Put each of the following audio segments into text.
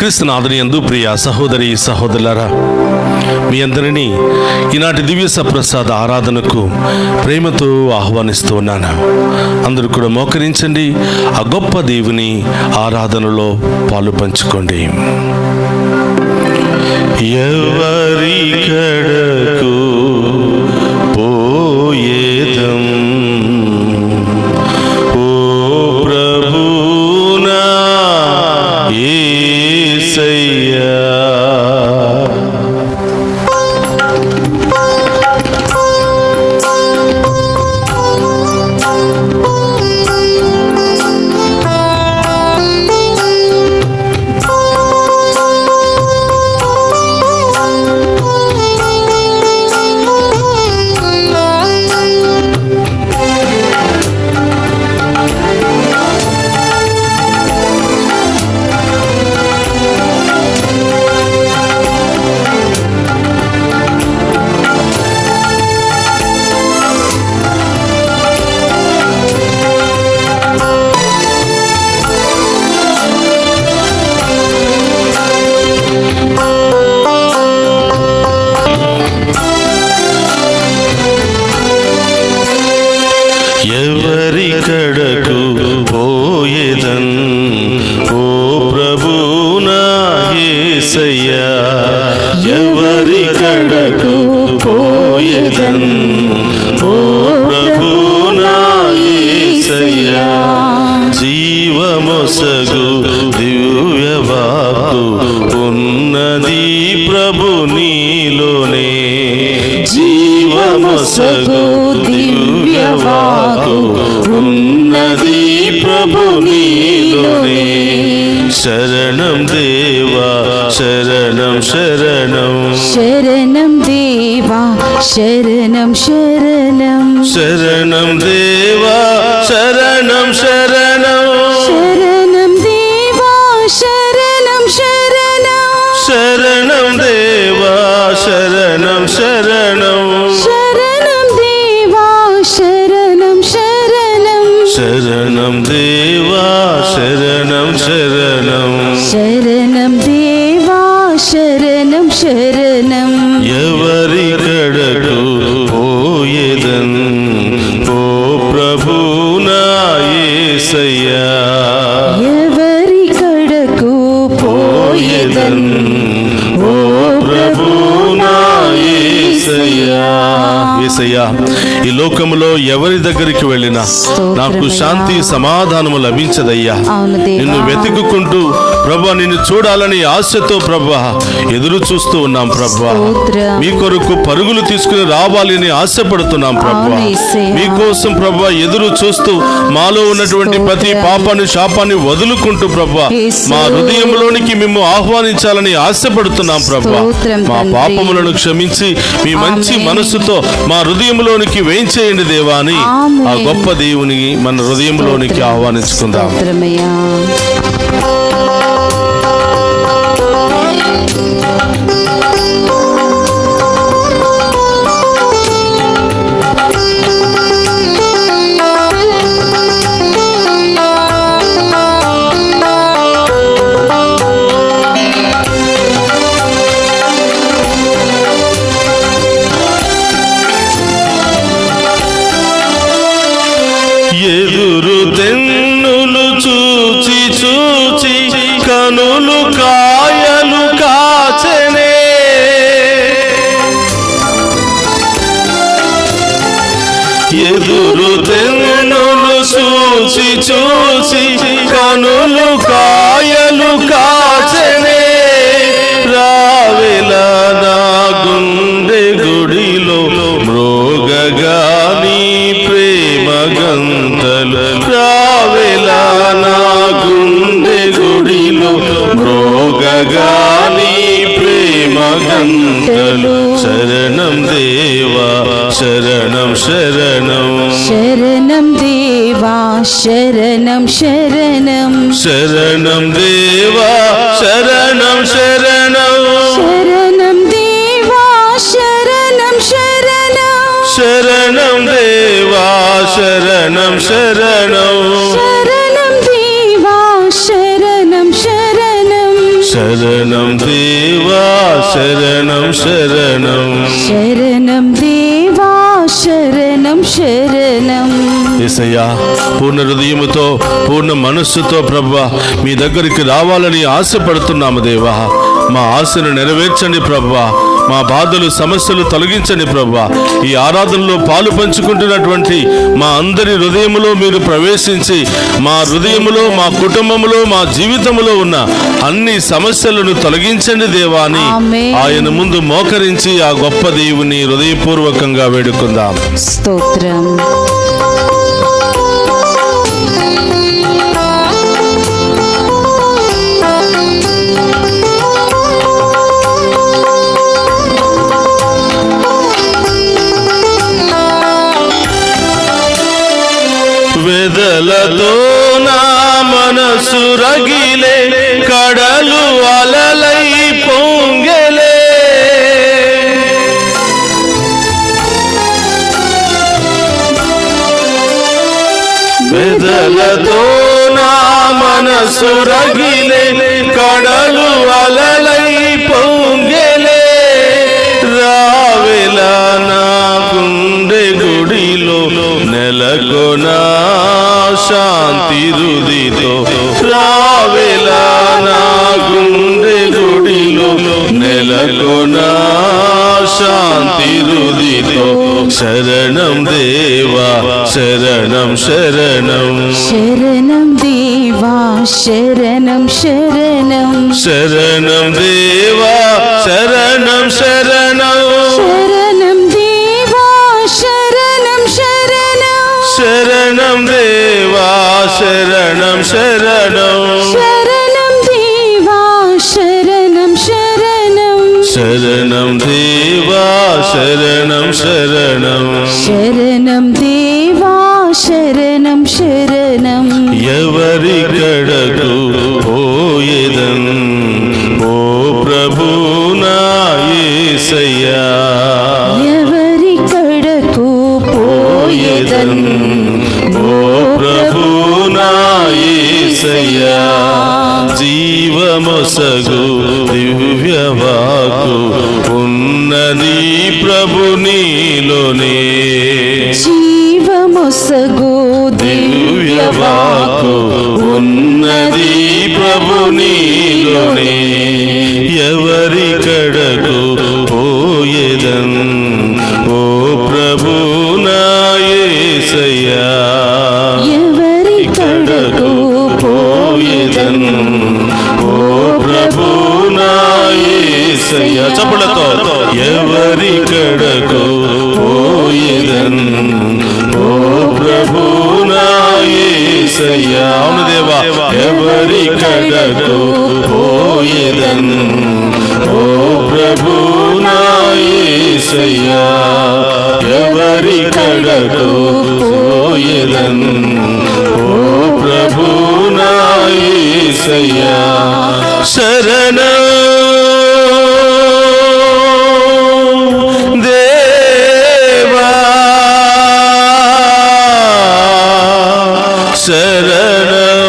క్రీస్తునాథుని యందు ప్రియ సహోదరి సహోదరులారా, మీ అందరినీ ఈనాటి దివ్య సప్రసాద ఆరాధనకు ప్రేమతో ఆహ్వానిస్తూ ఉన్నాను. అందరూ కూడా మోకరించండి, ఆ గొప్ప దేవుని ఆరాధనలో పాలు పంచుకోండి. ఎవరి కడకు పోయేదం ఓ ప్రభునా యేసయ్యా, ఎవరి కడకు పోయేదన్ ఓ ప్రభునా యేసయ్యా, ఎవరి కడకు పోయేదన్ ఓ ప్రభునా యేసయ్యా, జీవమొసగు దివ్యవాకు ఉన్నది ప్రభు నీలోనే, జీవమొసగు దివ్యవాకు ఉన్నది ప్రభు నీలోనే. శరణం దేవా శరణం శరణం, శరణం దేవా శరణం శరణం, శరణం దేవా శరణం శరణం, శరణం దేవా శరణం శరణం, శరణం దేవా శరణం శరణం, శరణం దేవా శరణం శరణం, శరణం దేవా శరణం శరణం, శరణం దేవా శరణం శరణం. ఎవరి కడకు పోయేదన్ ఓ ప్రభునా యేసయ్యా, ఎవరి కడకు పోయేదన్ ఓ ప్రభునా యేసయ్యా. యేసయ్యా, ఈ లోకములో ఎవరి దగ్గరికి వెళ్ళినా నాకు శాంతి సమాధానము లభించదయ్యా. నిన్ను వెతుక్కుంటూ ప్రభా, నిన్ను చూడాలని ఆశతో ప్రభా ఎదురు చూస్తూ ఉన్నాం ప్రభా. మీ కొరకు పరుగులు తీసుకుని రావాలని ఆశపడుతున్నాం ప్రభా. మీకోసం ప్రభా ఎదురు చూస్తూ మాలో ఉన్నటువంటి ప్రతి పాపాన్ని శాపాన్ని వదులుకుంటూ ప్రభా మా హృదయంలోనికి మేము ఆహ్వానించాలని ఆశపడుతున్నాం ప్రభా. మా పాపములను క్షమించి మీ మంచి మనసుతో మా హృదయంలోనికి వేయించేయండి దేవా అని ఆ గొప్ప దేవుని మన హృదయంలోనికి ఆహ్వానించుకుందాం. ఎదురు తెన్నులు చూచి చూచి కనులు కాయలు కాచెనే, ఎదురు తెన్నులు చూచి చూచి కనులు కాయలు కాచెనే, రావెలా నా గుండె గుడిలో మ్రోగగా నీ ప్రేమ గంతలు, రావెలా నా గుండె గుడిలో మ్రోగగా నీ ప్రేమ గంతలు. శరణం దేవా శరణం శరణం, శరణం దేవా శరణం శరణం, శరణం దేవా శరణం శరణం, శరణం దేవా శరణం శరణం, శరణం దేవా శరణం శరణం, శరణం దేవా శరణం శరణం, శరణం దేవా శరణం శరణం శరణం దేవా శరణం శరణం. యేసయ్యా, పూర్ణ హృదయముతో పూర్ణ మనస్సుతో ప్రభువా మీ దగ్గరికి రావాలని ఆశపడుతున్నాము దేవా. మా ఆశను నెరవేర్చండి ప్రభువా. మా బాధలు సమస్యలు తొలగించండి ప్రభువా. ఈ ఆరాధనలో పాలు పంచుకుంటున్నటువంటి మా అందరి హృదయములో మీరు ప్రవేశించి మా హృదయములో, మా కుటుంబములో, మా జీవితంలో ఉన్న అన్ని సమస్యలను తొలగించండి దేవా అని ఆమేన్. ఆయన ముందు మోకరించి ఆ గొప్ప దేవుని హృదయపూర్వకంగా వేడుకుందాం. స్తోత్రం. వెదలతో నా మనసు రగిలే, కడలు అలలై పొంగెలే. వెదలతో నా మనసు రగిలే, కడలు అలలై పొంగెలే. రావెలా నా గుండె గుడిలో నెలకొనా శాంతి రుదితో. రావెలా నా గుండె గుడిలో నెలకొనా శాంతి రుదితో. శరణం దేవా శరణం శరణం శరణం దేవా శరణం శరణం శరణం దేవా శరణం శరణం శరణం దేవా శరణం శరణం శరణం దేవా శరణం శరణం శరణం దేవా శరణం శరణం శరణం దేవా శరణం శరణం శరణం దేవా శరణం శరణం. ఎవరి కడకు పోయేదన్ ఓ ప్రభు నా యేసయ్యా. ఎవరి కడకు పోయేదన్ ఓ ప్రభు నా యేసయ్యా. జీవమొసగు దివ్యవాకు ఉన్నది ప్రభు నీలోనే. జీవమొసగు దివ్యవాకు ఉన్నది ప్రభు నీలోనే. ఎవరి కడకు పోయేదన్ ఓ ప్రభు నా యేసయ్యా. ఎవరి కడకు పోయేదన్ ఓ ప్రభు నా యేసయ్యా. చప్పులతో ఎవరి కడకు పోయేదన్ ఓ ప్రభు నా యేసయ్యా. అవును దేవా, ఎవరి కడకు పోయేదన్ ఓ ప్రభు నా యేసయ్యా. ఎవరి కడకు పోయేదన్ ఓ ప్రభు నా యేసయ్యా. శరణం దేవా శరణం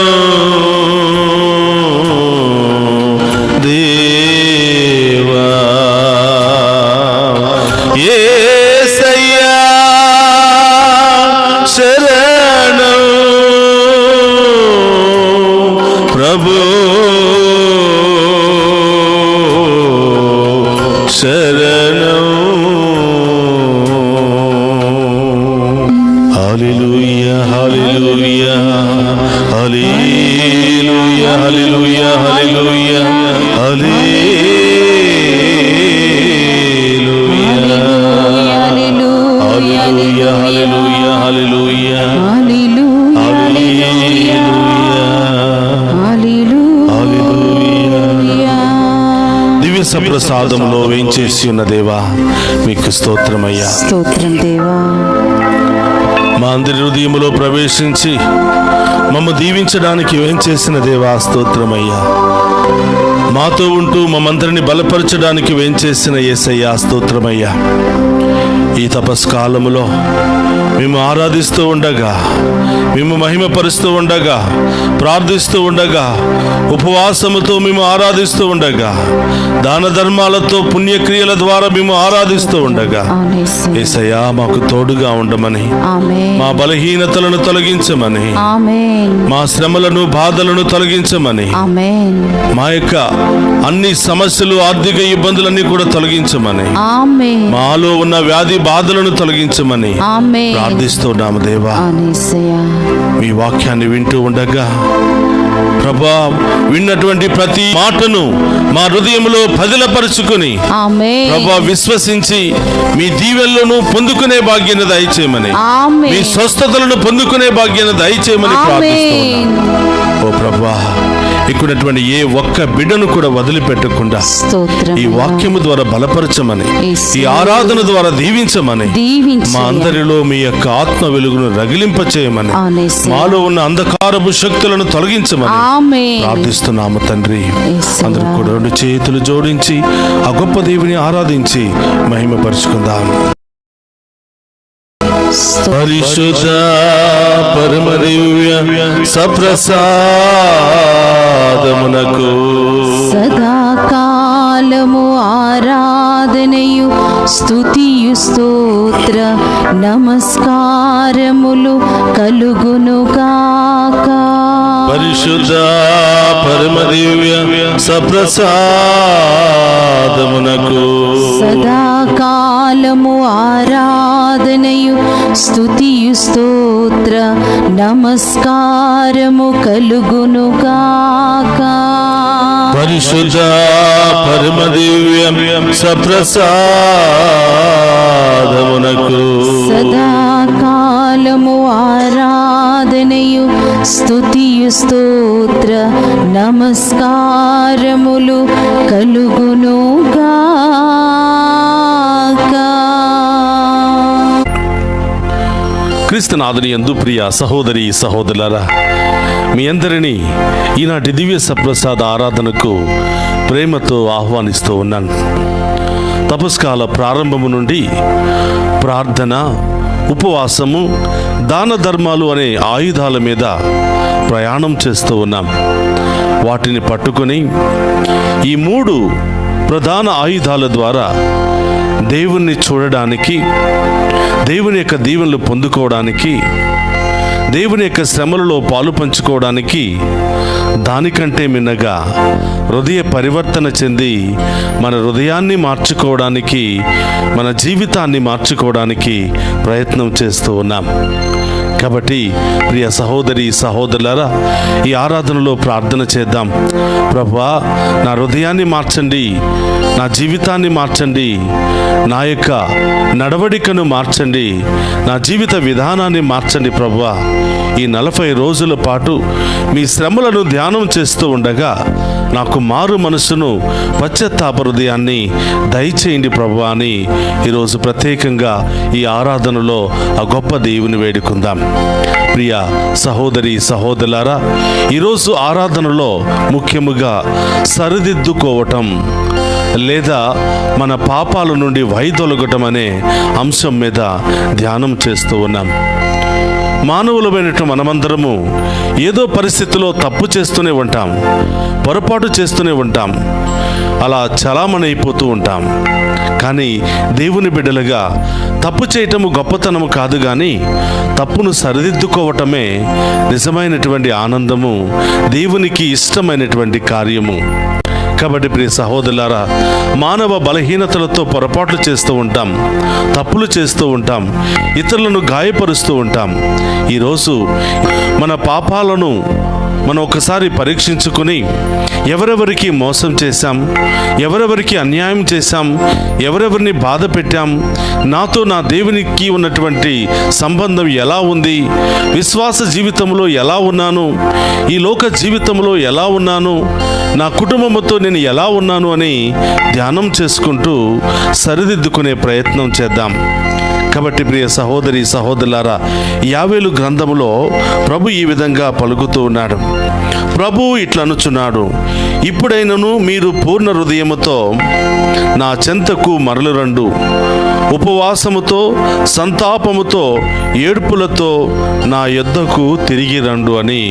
దేవా. యేసయ్యా శరణం ప్రభు శరణం. హల్లెలూయా హల్లెలూయా హల్లెలూయా హల్లెలూయా హల్లెలూయా హల్లెలూయా హల్లెలూయా హల్లెలూయా హల్లెలూయా. దివ్య సప్రసాదంలో వేంచేసి ఉన్న దేవా మీకు స్తోత్రమయ్యా. స్తోత్రం దేవా. మా అందరి హృదయములో ప్రవేశించి మమ్మ దీవించడానికి వేంచేసిన దేవా స్తోత్రమయ్యా. మాతో ఉంటూ మమ్మందరిని బలపరచడానికి వేంచేసిన యేసయ్యా స్తోత్రమయ్యా. ఈ తపస్కాలములో మేము ఆరాధిస్తూ ఉండగా, మేము మహిమపరుస్తూ ఉండగా, ప్రార్థిస్తూ ఉండగా, ఉపవాసముతో మేము ఆరాధిస్తూ ఉండగా, దాన ధర్మాలతో పుణ్యక్రియల ద్వారా మేము ఆరాధిస్తూ ఉండగా, యేసయ్యా మాకు తోడుగా ఉండమని, మా బలహీనతలను తొలగించమని, మా శ్రమలను బాధలను తొలగించమని, మా యొక్క అన్ని సమస్యలు ఆర్థిక ఇబ్బందులన్నీ కూడా తొలగించమని, మాలో ఉన్న వ్యాధి బాధలను తొలగించమని ప్రార్థిస్తున్నాము దేవా. మీ వాక్యాన్ని వింటూ ఉండగా ప్రభా, విన్నటువంటి ప్రతి మాటను మా హృదయంలో పదిలపరుచుకుని ప్రభా విశ్వసించి మీ దీవెనలను పొందుకునే భాగ్యాన్ని దయచేయమని, మీ స్వస్థతలను పొందుకునే భాగ్యాన్ని దయచేయమని ప్రార్థిస్తున్నాను. ఓ ప్రభా, ఇక్కడటువంటి ఏ ఒక్క బిడ్డను కూడా వదిలిపెట్టకుండా ఈ వాక్యము ద్వారా బలపరచమని, ఈ ఆరాధన ద్వారా దీవించమని, మా అందరిలో మీ యొక్క ఆత్మ వెలుగును రగిలింప చేయమని, మాలో ఉన్న అంధకారపు శక్తులను తొలగించమని ప్రార్థిస్తున్నాము తండ్రి. అందరూ కూడా రెండు చేతులు జోడించి ఆ గొప్ప దేవుని ఆరాధించి మహిమపరుచుకుందాం. పరిశుద్ధ పరమ దివ్య సప్రసాదమునకు సదాకాలము ఆరాధనయు స్తుతియు స్తోత్ర నమస్కారములు కలుగునుగాక. పరిశుద్ధ పరమ దివ్య సప్రసాదమునకు సదాకాలము ఆరాధనయు స్తుతియు స్తోత్ర నమస్కారము కలుగునుగాక. పరిశుద్ధ పరమ దివ్య సప్రసాదమునకు సదాకాలము ఆరాధనయు స్తుతియు స్తోత్ర నమస్కారములు కలుగునుగాక. క్రీస్తునాథుని యందు ప్రియ సహోదరి సహోదరులారా, మీ అందరినీ ఈనాటి దివ్య సప్రసాద ఆరాధనకు ప్రేమతో ఆహ్వానిస్తూ ఉన్నాను. తపస్కాల ప్రారంభము నుండి ప్రార్థన, ఉపవాసము, దాన ధర్మాలు అనే ఆయుధాల మీద ప్రయాణం చేస్తూ ఉన్నాం. వాటిని పట్టుకొని ఈ మూడు ప్రధాన ఆయుధాల ద్వారా దేవుణ్ణి చూడడానికి, దేవుని యొక్క దీవెనలు పొందుకోవడానికి, దేవుని యొక్క శ్రమలలో పాలు పంచుకోవడానికి, దానికంటే మిన్నగా హృదయ పరివర్తన చెంది మన హృదయాన్ని మార్చుకోవడానికి, మన జీవితాన్ని మార్చుకోవడానికి ప్రయత్నం చేస్తూ ఉన్నాం. కాబట్టి ప్రియ సహోదరి సహోదరులారా, ఈ ఆరాధనలో ప్రార్థన చేద్దాం. ప్రభువా, నా హృదయాన్ని మార్చండి, నా జీవితాన్ని మార్చండి, నా యొక్క నడవడికను మార్చండి, నా జీవిత విధానాన్ని మార్చండి ప్రభువా. ఈ 40 రోజుల పాటు మీ శ్రమలను ధ్యానం చేస్తూ ఉండగా నాకు మారు మనసును, పశ్చాత్తాప హృదయాన్ని దయచేయండి ప్రభువా అని ఈరోజు ప్రత్యేకంగా ఈ ఆరాధనలో ఆ గొప్ప దేవుని వేడుకుందాం. ప్రియ సహోదరి సహోదరులారా, ఈరోజు ఆరాధనలో ముఖ్యముగా సరిదిద్దుకోవటం లేదా మన పాపాల నుండి వైదొలగటం అనే అంశం మీద ధ్యానం చేస్తూ ఉన్నాం. మానవులమైనట్టు మనమందరము ఏదో పరిస్థితిలో తప్పు చేస్తూనే ఉంటాం, పొరపాటు చేస్తూనే ఉంటాం, అలా చలామణి అయిపోతూ ఉంటాం. కానీ దేవుని బిడ్డలుగా తప్పు చేయటము గొప్పతనము కాదు, కానీ తప్పును సరిదిద్దుకోవటమే నిజమైనటువంటి ఆనందము, దేవునికి ఇష్టమైనటువంటి కార్యము. కాబట్టి ప్రియ సహోదరులారా, మానవ బలహీనతలతో పొరపాట్లు చేస్తూ ఉంటాం, తప్పులు చేస్తూ ఉంటాం, ఇతరులను గాయపరుస్తూ ఉంటాం. ఈరోజు మన పాపాలను మనం ఒకసారి పరీక్షించుకుని ఎవరెవరికి మోసం చేశాం, ఎవరెవరికి అన్యాయం చేశాం, ఎవరెవరిని బాధ పెట్టాం, నాతో నా దేవునికి ఉన్నటువంటి సంబంధం ఎలా ఉంది, విశ్వాస జీవితంలో ఎలా ఉన్నాను, ఈ లోక జీవితంలో ఎలా ఉన్నాను, నా కుటుంబంతో నేను ఎలా ఉన్నాను అని ధ్యానం చేసుకుంటూ సరిదిద్దుకునే ప్రయత్నం చేద్దాం. కాబట్టి ప్రియ సహోదరి సహోదరులారా, యావేలు గ్రంథములో ప్రభు ఈ విధంగా పలుకుతూ ఉన్నాడు. ప్రభు ఇట్లనుచున్నాడు, ఇప్పుడైనను మీరు పూర్ణ హృదయముతో నా చెంతకు మరలు రండు, ఉపవాసముతో సంతాపముతో ఏడుపులతో నా యొద్దకు తిరిగి రండు అని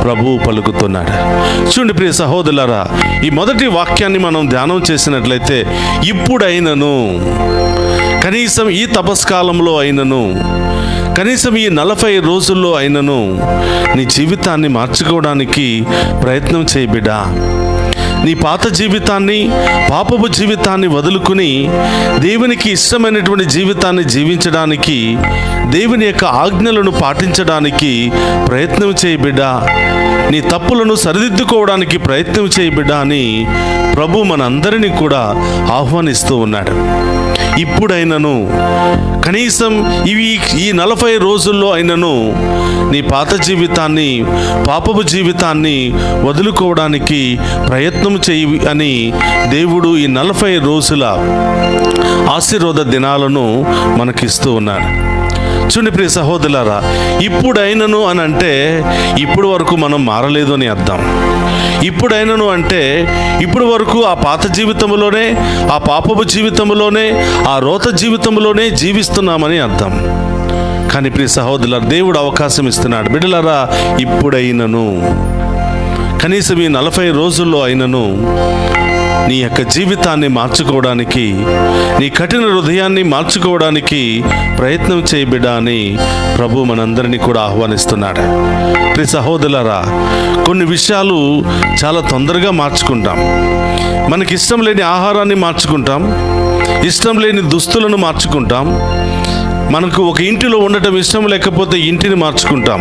ప్రభువు పలుకుతున్నాడు. చూడండి ప్రియ సహోదరులారా, ఈ మొదటి వాక్యాన్ని మనం ధ్యానం చేసినట్లయితే, ఇప్పుడైనను, కనీసం ఈ తపస్కాలంలో అయినను, కనీసం ఈ 40 రోజుల్లో అయినను నీ జీవితాన్ని మార్చుకోవడానికి ప్రయత్నం చేయి బిడ్డా. నీ పాత జీవితాన్ని, పాపపు జీవితాన్ని వదులుకుని దేవునికి ఇష్టమైనటువంటి జీవితాన్ని జీవించడానికి, దేవుని యొక్క ఆజ్ఞలను పాటించడానికి ప్రయత్నం చేయి బిడ్డా. నీ తప్పులను సరిదిద్దుకోవడానికి ప్రయత్నం చేయి బిడ్డా అని ప్రభు మనందరినీ కూడా ఆహ్వానిస్తూ ఉన్నాడు. ఇప్పుడైనను, కనీసం ఈ 40 రోజుల్లో అయినను నీ పాత జీవితాన్ని, పాపపు జీవితాన్ని వదులుకోవడానికి ప్రయత్నం చేయి అని దేవుడు ఈ 40 రోజుల ఆశీర్వాద దినాలను మనకిస్తూ ఉన్నాడు. చూడండి ప్రియ సహోదరులారా, ఇప్పుడైనను అని అంటే ఇప్పుడు వరకు మనం మారలేదు అని అర్థం. ఇప్పుడైనను అంటే ఇప్పుడు వరకు ఆ పాత జీవితంలోనే, ఆ పాపపు జీవితంలోనే, ఆ రోత జీవితంలోనే జీవిస్తున్నామని అర్థం. కానీ ప్రియ సహోదరులారా, దేవుడు అవకాశం ఇస్తున్నాడు. బిడ్డలారా, ఇప్పుడైనను, కనీసం ఈ 40 రోజుల్లో అయినను నీ యొక్క జీవితాన్ని మార్చుకోవడానికి, నీ కఠిన హృదయాన్ని మార్చుకోవడానికి ప్రయత్నం చేయి బిడ్డా అని ప్రభు మనందరినీ కూడా ఆహ్వానిస్తున్నాడు. ప్రియ సహోదరులారా, కొన్ని విషయాలు చాలా తొందరగా మార్చుకుంటాం. మనకి ఇష్టం లేని ఆహారాన్ని మార్చుకుంటాం, ఇష్టం లేని దుస్తులను మార్చుకుంటాం, మనకు ఒక ఇంటిలో ఉండటం ఇష్టం లేకపోతే ఇంటిని మార్చుకుంటాం.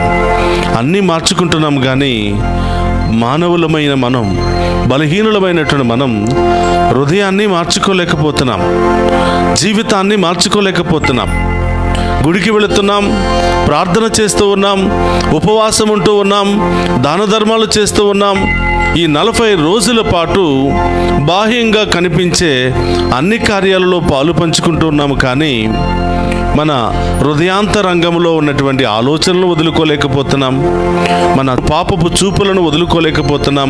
అన్నీ మార్చుకుంటున్నాం, కానీ మానవులమైన మనం, బలహీనులమైనటువంటి మనం హృదయాన్ని మార్చుకోలేకపోతున్నాం, జీవితాన్ని మార్చుకోలేకపోతున్నాం. గుడికి వెళుతున్నాం, ప్రార్థన చేస్తూ ఉన్నాం, ఉపవాసం ఉంటూ ఉన్నాం, దాన ధర్మాలు చేస్తూ ఉన్నాం. ఈ 40 రోజుల పాటు బాహ్యంగా కనిపించే అన్ని కార్యాలలో పాలు పంచుకుంటూ ఉన్నాము, కానీ మన హృదయాంతరంగంలో ఉన్నటువంటి ఆలోచనలు వదులుకోలేకపోతున్నాం, మన పాపపు చూపులను వదులుకోలేకపోతున్నాం,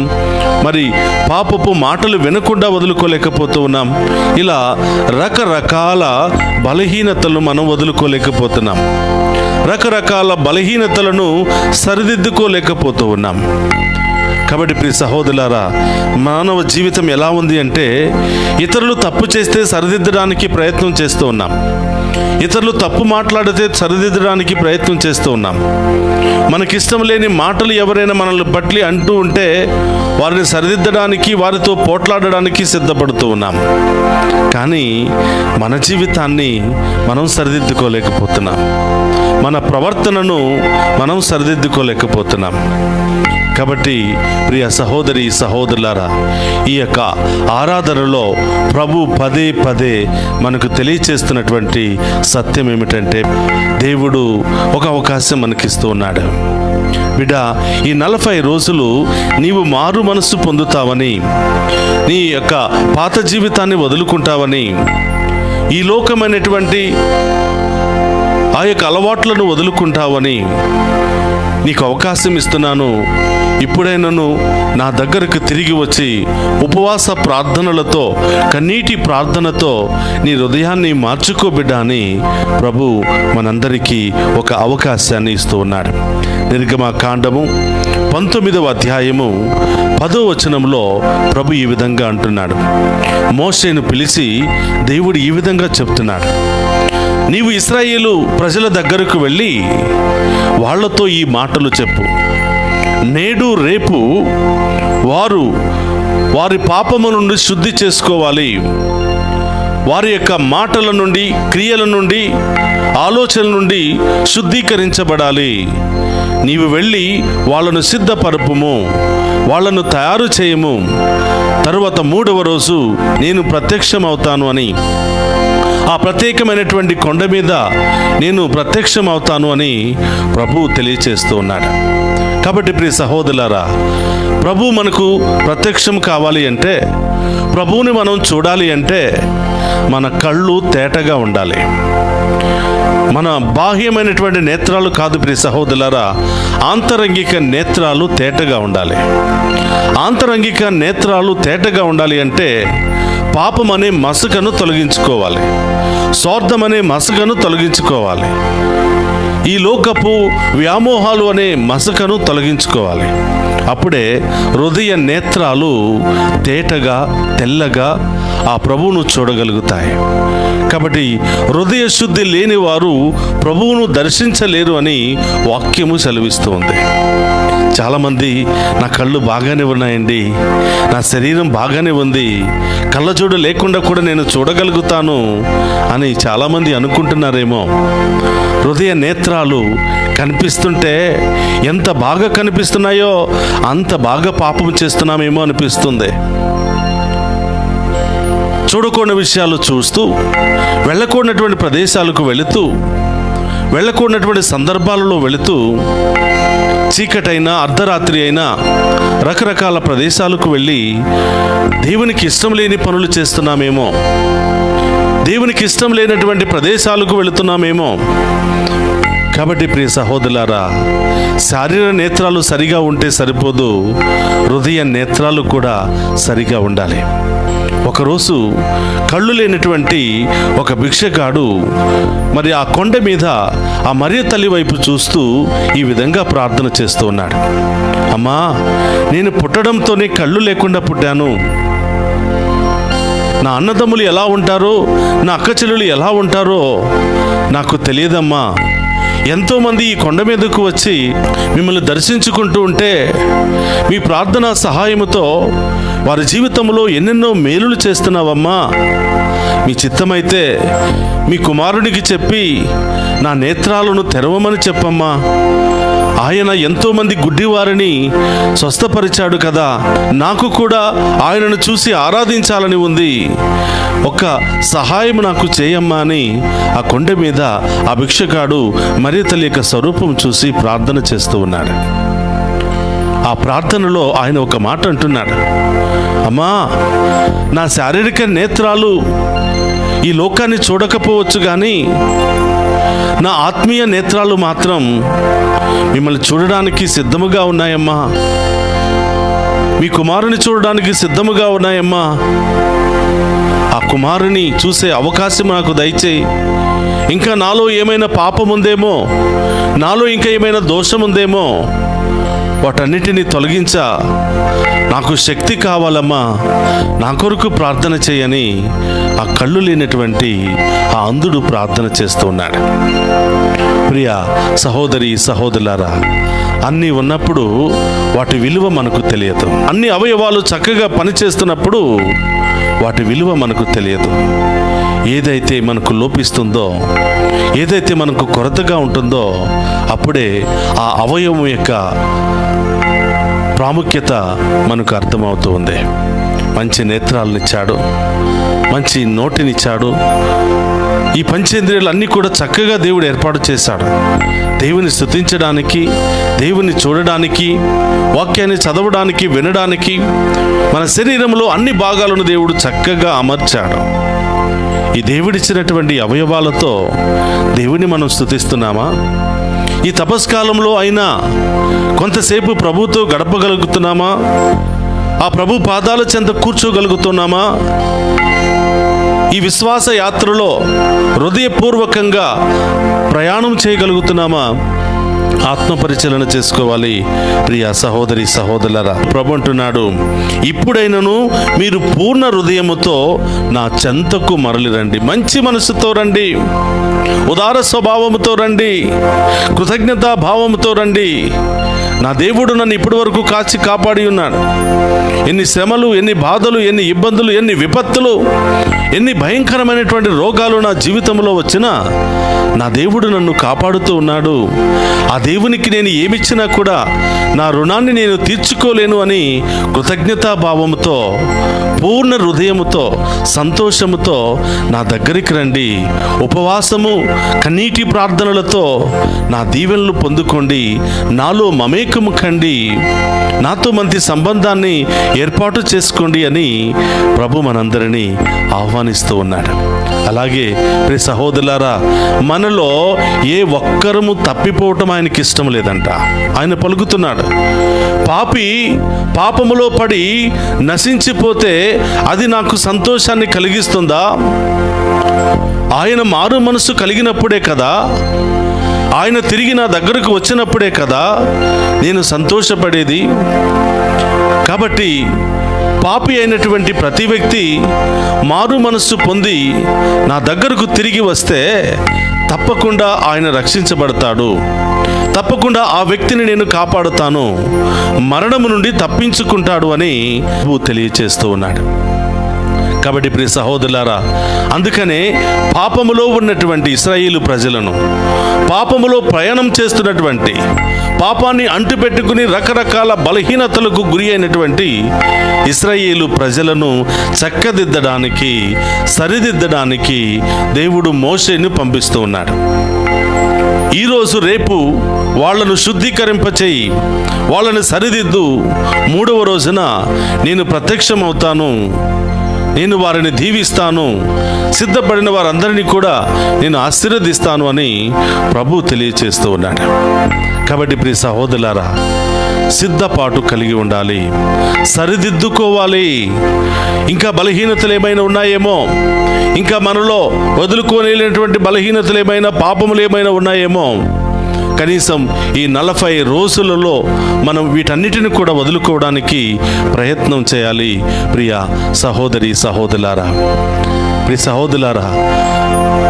మరి పాపపు మాటలు వినకుండా వదులుకోలేకపోతూ ఉన్నాం. ఇలా రకరకాల బలహీనతలను మనం వదులుకోలేకపోతున్నాం, రకరకాల బలహీనతలను సరిదిద్దుకోలేకపోతూ ఉన్నాం. కాబట్టి ప్రియ సహోదరులారా, మానవ జీవితం ఎలా ఉంది అంటే, ఇతరులు తప్పు చేస్తే సరిదిద్దడానికి ప్రయత్నం చేస్తూ ఉన్నాం, ఇతరులు తప్పు మాట్లాడితే సరిదిద్దడానికి ప్రయత్నం చేస్తూ ఉన్నాం. మనకిష్టం లేని మాటలు ఎవరైనా మనల్ని బట్టి అంటూ ఉంటే వారిని సరిదిద్దడానికి, వారితో పోట్లాడడానికి సిద్ధపడుతూ ఉన్నాం. కానీ మన జీవితాన్ని మనం సరిదిద్దుకోలేకపోతున్నాం, మన ప్రవర్తనను మనం సరిదిద్దుకోలేకపోతున్నాం. కాబట్టి ప్రియ సహోదరి సహోదరులారా, ఈ యొక్క ఆరాధనలో ప్రభు పదే పదే మనకు తెలియచేస్తున్నటువంటి సత్యం ఏమిటంటే, దేవుడు ఒక అవకాశం మనకిస్తూ ఉన్నాడు. బిడ్డ, ఈ 40 రోజులు నీవు మారు మనస్సు పొందుతావని, నీ యొక్క పాత జీవితాన్ని వదులుకుంటావని, ఈ లోకమైనటువంటి ఆ యొక్క అలవాట్లను వదులుకుంటావని నీకు అవకాశం ఇస్తున్నాను. ఇప్పుడైనను నా దగ్గరకు తిరిగి వచ్చి ఉపవాస ప్రార్థనలతో, కన్నీటి ప్రార్థనతో నీ హృదయాన్ని మార్చుకోబిడ్డా అని ప్రభు మనందరికీ ఒక అవకాశాన్ని ఇస్తూ ఉన్నాడు. నిర్గమకాండము 19వ అధ్యాయము 10వ వచనంలో ప్రభు ఈ విధంగా అంటున్నాడు. మోషేను పిలిచి దేవుడు ఈ విధంగా చెప్తున్నాడు, నీవు ఇశ్రాయేలు ప్రజల దగ్గరకు వెళ్ళి వాళ్లతో ఈ మాటలు చెప్పు. నేడు రేపు వారు వారి పాపము నుండి శుద్ధి చేసుకోవాలి, వారి యొక్క మాటల నుండి, క్రియల నుండి, ఆలోచనల నుండి శుద్ధీకరించబడాలి. నీవు వెళ్ళి వాళ్ళను సిద్ధపరపుము, వాళ్ళను తయారు చేయము, తరువాత 3వ రోజు నేను ప్రత్యక్షమవుతాను అని, ఆ ప్రత్యేకమైనటువంటి కొండ మీద నేను ప్రత్యక్షమవుతాను అని ప్రభువు తెలియచేస్తూ ఉన్నాడు. కాబట్టి ప్రియ సహోదరులారా, ప్రభు మనకు ప్రత్యక్షం కావాలి అంటే, ప్రభువుని మనం చూడాలి అంటే మన కళ్ళు తేటగా ఉండాలి. మన బాహ్యమైనటువంటి నేత్రాలు కాదు ప్రియ సహోదరులారా, ఆంతరంగిక నేత్రాలు తేటగా ఉండాలి. ఆంతరంగిక నేత్రాలు తేటగా ఉండాలి అంటే పాపం అనే మసకను తొలగించుకోవాలి, స్వార్థం అనే మసకను తొలగించుకోవాలి, ఈ లోకపు వ్యామోహాలు అనే మసకను తొలగించుకోవాలి. అప్పుడే హృదయ నేత్రాలు తేటగా తెల్లగా ఆ ప్రభువును చూడగలుగుతాయి. కాబట్టి హృదయ శుద్ధి లేని వారు ప్రభువును దర్శించలేరు అని వాక్యము సెలవిస్తుంది. చాలామంది నా కళ్ళు బాగానే ఉన్నాయండి, నా శరీరం బాగానే ఉంది, కళ్ళజోడు లేకుండా కూడా నేను చూడగలుగుతాను అని చాలామంది అనుకుంటున్నారేమో. హృదయ నేత్రాలు కనిపిస్తుంటే ఎంత బాగా కనిపిస్తున్నాయో అంత బాగా పాపం చేస్తున్నామేమో అనిపిస్తుంది. చూడకూడని విషయాలు చూస్తూ, వెళ్ళకూడనటువంటి ప్రదేశాలకు వెళుతూ, వెళ్ళకూడనటువంటి సందర్భాలలో వెళుతూ, చీకటైనా అర్ధరాత్రి అయినా రకరకాల ప్రదేశాలకు వెళ్ళి దేవునికి ఇష్టం లేని పనులు చేస్తున్నామేమో, దేవునికి ఇష్టం లేనటువంటి ప్రదేశాలకు వెళుతున్నామేమో. కాబట్టి ప్రియ సహోదరులారా, శారీర నేత్రాలు సరిగా ఉంటే సరిపోదు, హృదయ నేత్రాలు కూడా సరిగా ఉండాలి. ఒకరోజు కళ్ళు లేనటువంటి ఒక భిక్షగాడు మరి ఆ కొండ మీద ఆ మరియ తల్లి వైపు చూస్తూ ఈ విధంగా ప్రార్థన చేస్తూ ఉన్నాడు. అమ్మా, నేను పుట్టడంతోనే కళ్ళు లేకుండా పుట్టాను. నా అన్నదమ్ములు ఎలా ఉంటారో, నా అక్క చెల్లెలు ఎలా ఉంటారో నాకు తెలియదమ్మా. ఎంతోమంది ఈ కొండ మీదకు వచ్చి మిమ్మల్ని దర్శించుకుంటూ ఉంటే మీ ప్రార్థనా సహాయముతో వారి జీవితంలో ఎన్నెన్నో మేలులు చేస్తున్నావమ్మా. మీ చిత్తమైతే మీ కుమారుడికి చెప్పి నా నేత్రాలను తెరవమని చెప్పమ్మా. ఆయన ఎంతోమంది గుడ్డివారిని స్వస్థపరిచాడు కదా, నాకు కూడా ఆయనను చూసి ఆరాధించాలని ఉంది, ఒక సహాయం నాకు చేయమ్మా అని ఆ కొండ మీద ఆ భిక్షగాడు మరియ తల్లి యొక్క స్వరూపం చూసి ప్రార్థన చేస్తూ ఉన్నాడు. ఆ ప్రార్థనలో ఆయన ఒక మాట అంటున్నాడు, అమ్మా, నా శారీరక నేత్రాలు ఈ లోకాన్ని చూడకపోవచ్చు కానీ నా ఆత్మీయ నేత్రాలు మాత్రం మిమ్మల్ని చూడడానికి సిద్ధముగా ఉన్నాయమ్మా. మీ కుమారుని చూడడానికి సిద్ధముగా ఉన్నాయమ్మా. ఆ కుమారుని చూసే అవకాశం నాకు దయచేయి. ఇంకా నాలో ఏమైనా పాపం ఉందేమో, నాలో ఇంకా ఏమైనా దోషం ఉందేమో, వాటన్నిటినీ తొలగించా, నాకు శక్తి కావాలమ్మా, నా కొరకు ప్రార్థన చేయని ఆ కళ్ళు లేనటువంటి ఆ అంధుడు ప్రార్థన చేస్తూ ఉన్నాడు. ప్రియ సహోదరి సహోదరులారా, అన్నీ ఉన్నప్పుడు వాటి విలువ మనకు తెలియదు. అన్ని అవయవాలు చక్కగా పనిచేస్తున్నప్పుడు వాటి విలువ మనకు తెలియదు. ఏదైతే మనకు లోపిస్తుందో, ఏదైతే మనకు కొరతగా ఉంటుందో అప్పుడే ఆ అవయవం యొక్క ప్రాముఖ్యత మనకు అర్థమవుతూ ఉంది. మంచి నేత్రాలనిచ్చాడు, మంచి నోటినిచ్చాడు, ఈ పంచేంద్రియాలు అన్నీ కూడా చక్కగా దేవుడు ఏర్పాటు చేశాడు. దేవుని స్తుతించడానికి, దేవుని చూడడానికి, వాక్యాన్ని చదవడానికి, వినడానికి మన శరీరంలో అన్ని భాగాలను దేవుడు చక్కగా అమర్చాడు. ఈ దేవుడిచ్చినటువంటి అవయవాలతో దేవుని మనం స్తుతిస్తున్నామా? ఈ తపస్కాలంలో అయినా కొంతసేపు ప్రభుతో గడపగలుగుతున్నామా? ఆ ప్రభు పాదాల చెంత కూర్చోగలుగుతున్నామా? ఈ విశ్వాస యాత్రలో హృదయపూర్వకంగా ప్రయాణం చేయగలుగుతున్నామా? ఆత్మపరిశీలన చేసుకోవాలి ప్రియ సహోదరి సహోదరులారా. ప్రభు అంటున్నాడు, ఇప్పుడైనను మీరు పూర్ణ హృదయముతో నా చెంతకు మరలి రండి. మంచి మనసుతో రండి, ఉదార స్వభావముతో రండి, కృతజ్ఞతా భావముతో రండి. నా దేవుడు నన్ను ఇప్పటి వరకు కాచి కాపాడి ఉన్నాడు. ఎన్ని శ్రమలు, ఎన్ని బాధలు, ఎన్ని ఇబ్బందులు, ఎన్ని విపత్తులు, ఎన్ని భయంకరమైనటువంటి రోగాలు నా జీవితంలో వచ్చినా నా దేవుడు నన్ను కాపాడుతూ ఉన్నాడు. ఆ దేవునికి నేను ఏమిచ్చినా కూడా నా రుణాన్ని నేను తీర్చుకోలేను అని కృతజ్ఞతాభావముతో, పూర్ణ హృదయముతో, సంతోషముతో నా దగ్గరికి రండి. ఉపవాసము, కన్నీటి ప్రార్థనలతో నా దీవెనలు పొందుకోండి. నాలో మమేకము కండి. నాతో మంచి సంబంధాన్ని ఏర్పాటు చేసుకోండి అని ప్రభు మనందరినీ ఆహ్వానిస్తూ ఉన్నాడు. అలాగే ప్రియ సహోదరులారా, మనలో ఏ ఒక్కరము తప్పిపోవటం ఆయనకి ఇష్టం లేదంట. ఆయన పలుకుతున్నాడు, పాపి పాపములో పడి నశించిపోతే అది నాకు సంతోషాన్ని కలిగిస్తుందా? ఆయన మారు మనసు కలిగినప్పుడే కదా, ఆయన తిరిగి నా దగ్గరకు వచ్చినప్పుడే కదా నేను సంతోషపడేది. కాబట్టి పాపి అయినటువంటి ప్రతి వ్యక్తి మారు మనస్సు పొంది నా దగ్గరకు తిరిగి వస్తే తప్పకుండా ఆయన రక్షించబడతాడు. తప్పకుండా ఆ వ్యక్తిని నేను కాపాడుతాను, మరణము నుండి తప్పించుకుంటాడు అని తెలియచేస్తూ ఉన్నాడు. కాబట్టి ప్రియ సహోదరులారా, అందుకనే పాపములో ఉన్నటువంటి ఇశ్రాయేలు ప్రజలను, పాపములో ప్రయాణం చేస్తున్నటువంటి, పాపాన్ని అంటుపెట్టుకుని రకరకాల బలహీనతలకు గురి అయినటువంటి ఇశ్రాయేలు ప్రజలను చక్కదిద్దడానికి, సరిదిద్దడానికి దేవుడు మోషేను పంపిస్తూ ఉన్నాడు. ఈరోజు రేపు వాళ్ళను శుద్ధీకరింపచేయి, వాళ్ళని సరిదిద్దు. 3వ రోజున నేను ప్రత్యక్షమవుతాను, నేను వారిని దీవిస్తాను, సిద్ధపడిన వారందరినీ కూడా నేను ఆశీర్వదిస్తాను అని ప్రభు తెలియచేస్తూ ఉన్నాడు. కాబట్టి ప్రియ సహోదరులారా, సిద్ధపాటు కలిగి ఉండాలి, సరిదిద్దుకోవాలి. ఇంకా బలహీనతలు ఏమైనా ఉన్నాయేమో, ఇంకా మనలో వదులుకోలేనటువంటి బలహీనతలు ఏమైనా, పాపములు ఏమైనా ఉన్నాయేమో, కనీసం ఈ 40 రోజులలో మనం వీటన్నిటిని కూడా వదులుకోవడానికి ప్రయత్నం చేయాలి. ప్రియ సహోదరి సహోదరులారా, ప్రియ సహోదరులారా,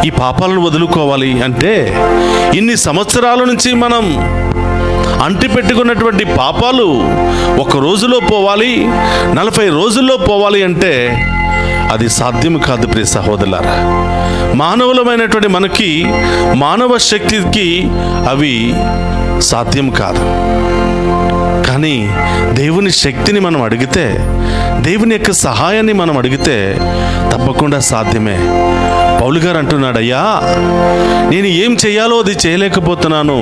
ఈ పాపాలను వదులుకోవాలి అంటే ఇన్ని సంవత్సరాల నుంచి మనం అంటిపెట్టుకున్నటువంటి పాపాలు ఒక రోజులో పోవాలి, 40 రోజుల్లో పోవాలి అంటే అది సాధ్యం కాదు. ప్రియ సహోదరులారా, మానవులమైనటువంటి మనకి, మానవ శక్తికి అవి సాధ్యం కాదు. కానీ దేవుని శక్తిని మనం అడిగితే, దేవుని యొక్క సహాయాన్ని మనం అడిగితే తప్పకుండా సాధ్యమే. పౌలు గారు అంటున్నాడు, అయ్యా నేను ఏం చేయాలో అది చేయలేకపోతున్నాను,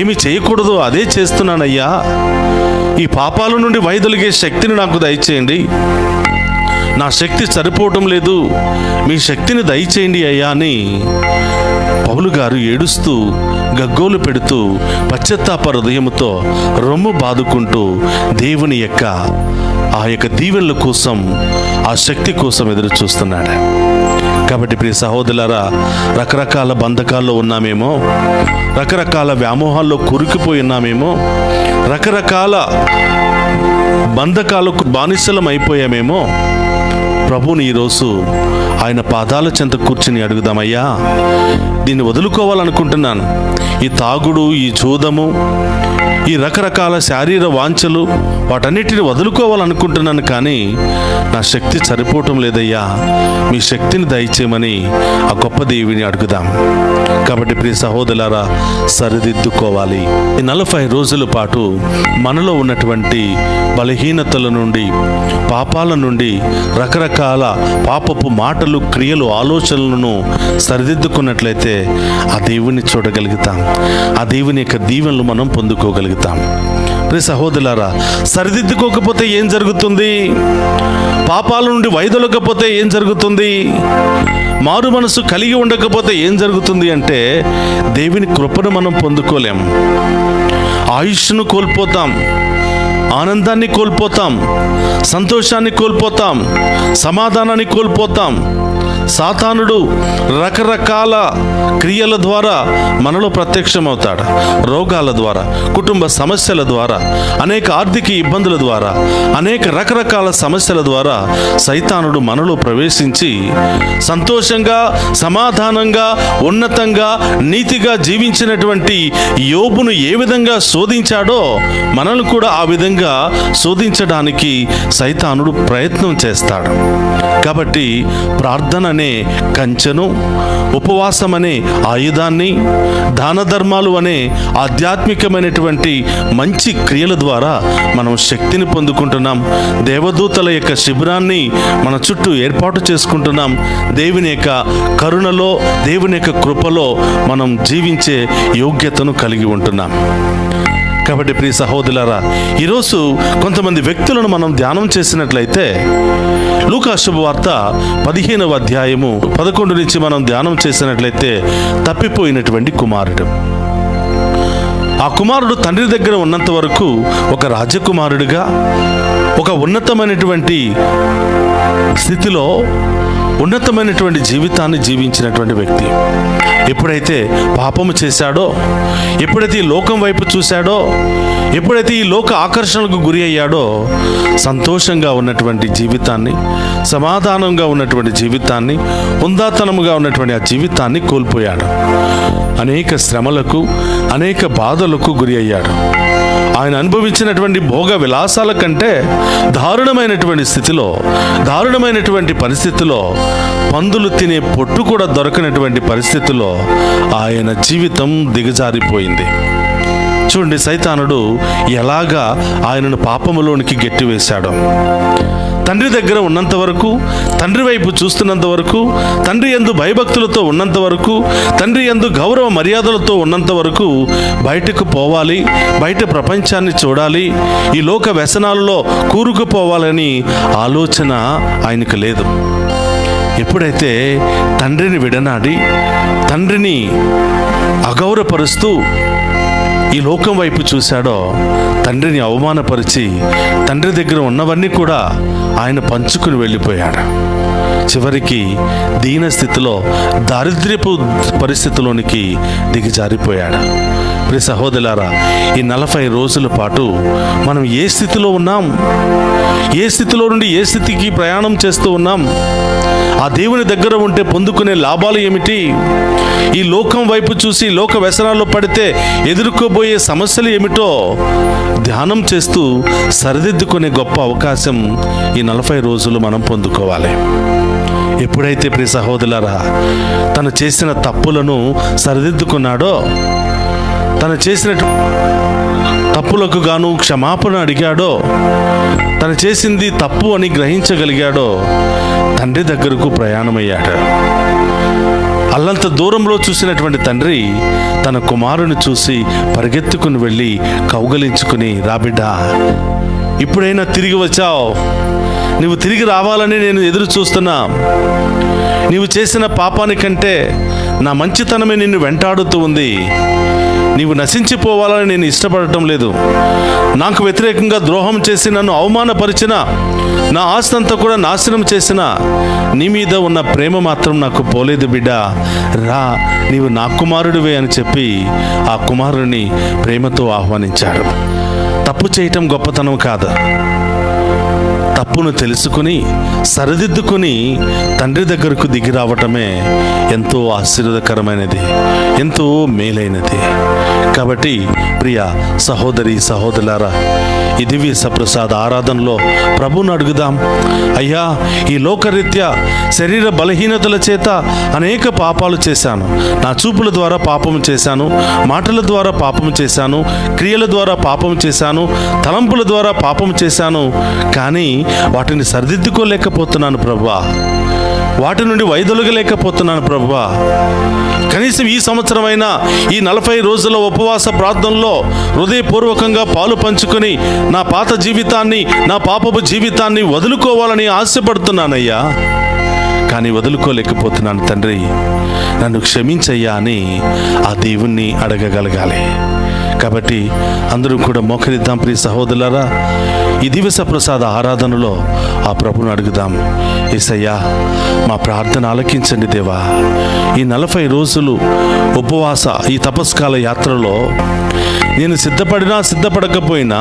ఏమి చేయకూడదో అదే చేస్తున్నానయ్యా, ఈ పాపాల నుండి వైదొలిగే శక్తిని నాకు దయచేయండి, నా శక్తి సరిపోవటం లేదు, మీ శక్తిని దయచేయండి అయ్యా అని పౌలు గారు ఏడుస్తూ, గగ్గోలు పెడుతూ, పశ్చాత్తాప హృదయముతో రొమ్ము బాదుకుంటూ దేవుని యొక్క ఆ యొక్క దీవెనల కోసం, ఆ శక్తి కోసం ఎదురు చూస్తున్నాడు. కాబట్టి ప్రియ సహోదరులారా, రకరకాల బంధకాల్లో ఉన్నామేమో, రకరకాల వ్యామోహాల్లో కూరుకుపోయి ఉన్నామేమో, రకరకాల బంధకాలకు బానిసలం అయిపోయామేమో, ప్రభుని ఈరోజు ఆయన పాదాల చెంత కూర్చుని అడుగుదామయ్యా, దీన్ని వదులుకోవాలనుకుంటున్నాను. ఈ తాగుడు, ఈ జూదము, ఈ రకరకాల శారీర వాంఛలు, వాటన్నిటిని వదులుకోవాలనుకుంటున్నాను, కానీ నా శక్తి సరిపోవటం లేదయ్యా, మీ శక్తిని దయచేయమని ఆ గొప్ప దేవిని అడుగుదాం. కాబట్టి ప్రియ సహోదరులారా, సరిదిద్దుకోవాలి. ఈ 40 రోజుల పాటు మనలో ఉన్నటువంటి బలహీనతల నుండి, పాపాల నుండి, రకరకాల పాపపు మాటలు, క్రియలు, ఆలోచనలను సరిదిద్దుకున్నట్లయితే ఆ దేవుని చూడగలుగుతాం, ఆ దేవుని యొక్క దీవెనలు మనం పొందుకోగలుగుతాం. ప్రియ సహోదరులారా, సరిదిద్దుకోకపోతే ఏం జరుగుతుంది? పాపాల నుండి వైదొలగకపోతే ఏం జరుగుతుంది? మారు మనసు కలిగి ఉండకపోతే ఏం జరుగుతుంది అంటే దేవుని కృపను మనం పొందుకోలేం, ఆయుష్ను కోల్పోతాం, ఆనందాన్ని కోల్పోతాం, సంతోషాన్ని కోల్పోతాం, సమాధానాన్ని కోల్పోతాం. సాతానుడు రకరకాల క్రియల ద్వారా మనలో ప్రత్యక్షమవుతాడు. రోగాల ద్వారా, కుటుంబ సమస్యల ద్వారా, అనేక ఆర్థిక ఇబ్బందుల ద్వారా, అనేక రకరకాల సమస్యల ద్వారా సైతానుడు మనలో ప్రవేశించి సంతోషంగా, సమాధానంగా, ఉన్నతంగా, నీతిగా జీవించినటువంటి యోబును ఏ విధంగా శోధించాడో మనల్ని కూడా ఆ విధంగా శోధించడానికి సైతానుడు ప్రయత్నం చేస్తాడు. కాబట్టి ప్రార్థన అనే కంచెను, ఉపవాసం అనే ఆయుధాన్ని, దాన ధర్మాలు అనే ఆధ్యాత్మికమైనటువంటి మంచి క్రియల ద్వారా మనం శక్తిని పొందుకుంటున్నాం. దేవదూతల యొక్క శిబిరాన్ని మన చుట్టూ ఏర్పాటు చేసుకుంటున్నాం. దేవుని యొక్క కరుణలో, దేవుని యొక్క కృపలో మనం జీవించే యోగ్యతను కలిగి ఉంటున్నాం. కాబట్టి ప్రియ సహోదరులారా, ఈరోజు కొంతమంది వ్యక్తులను మనం ధ్యానం చేసినట్లయితే లూకా శుభవార్త 15వ అధ్యాయము 11 నుంచి మనం ధ్యానం చేసినట్లయితే తప్పిపోయినటువంటి కుమారుడు. ఆ కుమారుడు తండ్రి దగ్గర ఉన్నంత వరకు ఒక రాజకుమారుడిగా, ఒక ఉన్నతమైనటువంటి స్థితిలో ఉన్నతమైనటువంటి జీవితాన్ని జీవించినటువంటి వ్యక్తి. ఎప్పుడైతే పాపము చేశాడో, ఎప్పుడైతే ఈ లోకం వైపు చూశాడో, ఎప్పుడైతే ఈ లోక ఆకర్షణకు గురి అయ్యాడో, సంతోషంగా ఉన్నటువంటి జీవితాన్ని, సమాధానంగా ఉన్నటువంటి జీవితాన్ని, హుందాతనముగా ఉన్నటువంటి ఆ జీవితాన్ని కోల్పోయాడు. అనేక శ్రమలకు, అనేక బాధలకు గురి అయ్యాడు. ఆయన అనుభవించినటువంటి భోగ విలాసాల కంటే దారుణమైనటువంటి స్థితిలో, దారుణమైనటువంటి పరిస్థితిలో, పందులు తినే పొట్టు కూడా దొరకనటువంటి పరిస్థితిలో ఆయన జీవితం దిగజారిపోయింది. చూడండి, సైతానుడు ఎలాగా ఆయనను పాపములోనికి గెట్టివేశాడో. తండ్రి దగ్గర ఉన్నంత వరకు, తండ్రి వైపు చూస్తున్నంత వరకు, తండ్రి యందు భయభక్తులతో ఉన్నంత వరకు, తండ్రి యందు గౌరవ మర్యాదలతో ఉన్నంత వరకు బయటకు పోవాలి, బయట ప్రపంచాన్ని చూడాలి, ఈ లోక వ్యసనాలలో కూరుకుపోవాలని ఆలోచన ఆయనకు లేదు. ఎప్పుడైతే తండ్రిని విడనాడి, తండ్రిని అగౌరవపరుస్తూ ఈ లోకం వైపు చూశాడో, తండ్రిని అవమానపరిచి తండ్రి దగ్గర ఉన్నవన్నీ కూడా ఆయన పంచుకుని వెళ్ళిపోయాడు. చివరికి దీన స్థితిలో, దారిద్ర్యపు పరిస్థితిలోనికి దిగజారిపోయాడు. ప్రియ సహోదరులారా, ఈ 40 రోజుల పాటు మనం ఏ స్థితిలో ఉన్నాం, ఏ స్థితిలో నుండి ఏ స్థితికి ప్రయాణం చేస్తూ ఉన్నాం, ఆ దేవుని దగ్గర ఉంటే పొందుకునే లాభాలు ఏమిటి, ఈ లోకం వైపు చూసి లోక వ్యసనాల్లో పడితే ఎదుర్కోబోయే సమస్యలు ఏమిటో ధ్యానం చేస్తూ సరిదిద్దుకునే గొప్ప అవకాశం ఈ 40 రోజులు మనం పొందుకోవాలి. ఎప్పుడైతే ప్రియ సహోదరులారా తను చేసిన తప్పులను సరిదిద్దుకున్నాడో, తను చేసిన తప్పులకు గాను క్షమాపణ అడిగాడో, తను చేసింది తప్పు అని గ్రహించగలిగాడో, తండ్రి దగ్గరకు ప్రయాణమయ్యాడు. అల్లంత దూరంలో చూసినటువంటి తండ్రి తన కుమారుని చూసి పరిగెత్తుకుని వెళ్ళి కౌగలించుకుని, రాబిడ్డా, ఇప్పుడైనా తిరిగి వచ్చావు, నువ్వు తిరిగి రావాలని నేను ఎదురు చూస్తున్నా. నీవు చేసిన పాపానికంటే నా మంచితనమే నిన్ను వెంటాడుతూ ఉంది. నీవు నశించిపోవాలని నేను ఇష్టపడటం లేదు. నాకు వ్యతిరేకంగా ద్రోహం చేసి నన్ను అవమానపరిచిన, నా ఆస్తి అంతా కూడా నాశనం చేసిన నీ మీద ఉన్న ప్రేమ మాత్రం నాకు పోలేదు బిడ్డా, రా, నీవు నా కుమారుడివే అని చెప్పి ఆ కుమారుని ప్రేమతో ఆహ్వానించాడు. తప్పు చేయటం గొప్పతనం కాదు. తప్పును తెలుసుకుని సరిదిద్దుకుని తండ్రి దగ్గరకు దిగి రావటమే ఎంతో ఆశీర్వాదకరమైనది, ఎంతో మేలైనది. కాబట్టి ప్రియ సహోదరి సహోదరులారా, ఈ దివ్య సప్రసాద ఆరాధనలో ప్రభువును అడుగుదాం. అయ్యా, ఈ లోకరీత్యా శరీర బలహీనతల చేత అనేక పాపాలు చేశాను. నా చూపుల ద్వారా పాపం చేశాను, మాటల ద్వారా పాపం చేశాను, క్రియల ద్వారా పాపం చేశాను, తలంపుల ద్వారా పాపం చేశాను. కానీ వాటిని సరిదిద్దుకోలేకపోతున్నాను ప్రభువా, వాటి నుండి వైదొలగలేకపోతున్నాను ప్రభువా. కనీసం ఈ సంవత్సరమైనా ఈ 40 రోజుల ఉపవాస ప్రార్థనలో హృదయపూర్వకంగా పాలు పంచుకొని నా పాత జీవితాన్ని, నా పాపపు జీవితాన్ని వదులుకోవాలని ఆశపడుతున్నానయ్యా. కానీ వదులుకోలేకపోతున్నాను తండ్రి, నన్ను క్షమించయ్యా అని ఆ దేవుణ్ణి అడగగలగాలి. కాబట్టి అందరూ కూడా మోకరిద్దాం ప్రియ సహోదరులారా. ఈ దివస ప్రసాద ఆరాధనలో ఆ ప్రభువును అడుగుదాం. యేసయ్యా, మా ప్రార్థన ఆలకించండి దేవా. ఈ 40 రోజులు ఉపవాస ఈ తపస్కాల యాత్రలో నేను సిద్ధపడినా సిద్ధపడకపోయినా,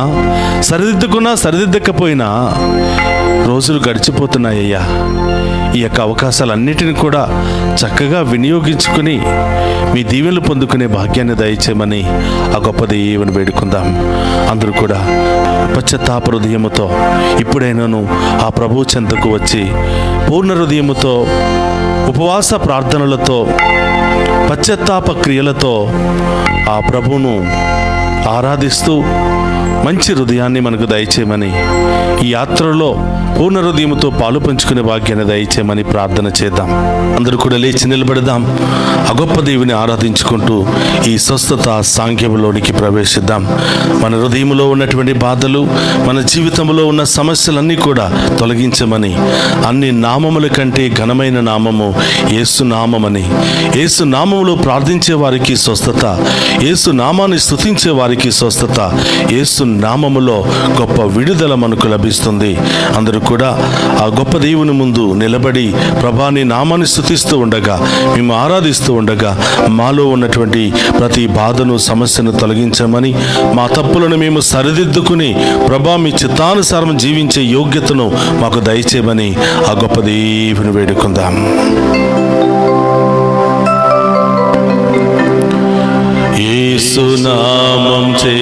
సరిదిద్దుకున్నా సరిదిద్దకపోయినా, రోజులు గడిచిపోతున్నాయ్యా. ఈ యొక్క అవకాశాలన్నిటిని కూడా చక్కగా వినియోగించుకుని మీ దీవెనలు పొందుకునే భాగ్యాన్ని దయచేయమని ఆ గొప్ప దేవుని వేడుకుందాం. అందరూ కూడా పశ్చాత్తాప హృదయముతో ఇప్పుడైనాను ఆ ప్రభు చెంతకు వచ్చి పూర్ణ హృదయముతో ఉపవాస ప్రార్థనలతో పశ్చాత్తాప క్రియలతో ఆ ప్రభువును ఆరాధిస్తూ మంచి హృదయాన్ని మనకు దయచేయమని, ఈ యాత్రలో పూర్ణ హృదయముతో పాలు పంచుకునే భాగ్యాన్ని దయచేయమని ప్రార్థన చేద్దాం. అందరూ కూడా లేచి నిలబడదాం. ఆ గొప్ప దేవుని ఆరాధించుకుంటూ ఈ స్వస్థత సాంఖ్యంలోనికి ప్రవేశిద్దాం. మన హృదయంలో ఉన్నటువంటి బాధలు, మన జీవితంలో ఉన్న సమస్యలన్నీ కూడా తొలగించమని, అన్ని నామముల కంటే ఘనమైన నామము యేసు నామమని, యేసు నామములో ప్రార్థించే వారికి స్వస్థత, యేసు నామాన్ని స్తుతించే వారికి స్వస్థత, యేసు నామములో గొప్ప విడుదల మనకు లభిస్తుంది. అందరూ కూడా ఆ గొప్ప దేవుని ముందు నిలబడి ప్రభా నీ నామాన్ని స్తుతిస్తూ ఉండగా, మేము ఆరాధిస్తూ ఉండగా మాలో ఉన్నటువంటి ప్రతి బాధను, సమస్యను తొలగించమని, మా తప్పులను మేము సరిదిద్దుకుని ప్రభా మీ చిత్తానుసారం జీవించే యోగ్యతను మాకు దయచేయమని ఆ గొప్ప దేవుని వేడుకుందాం. యేసు నామం చే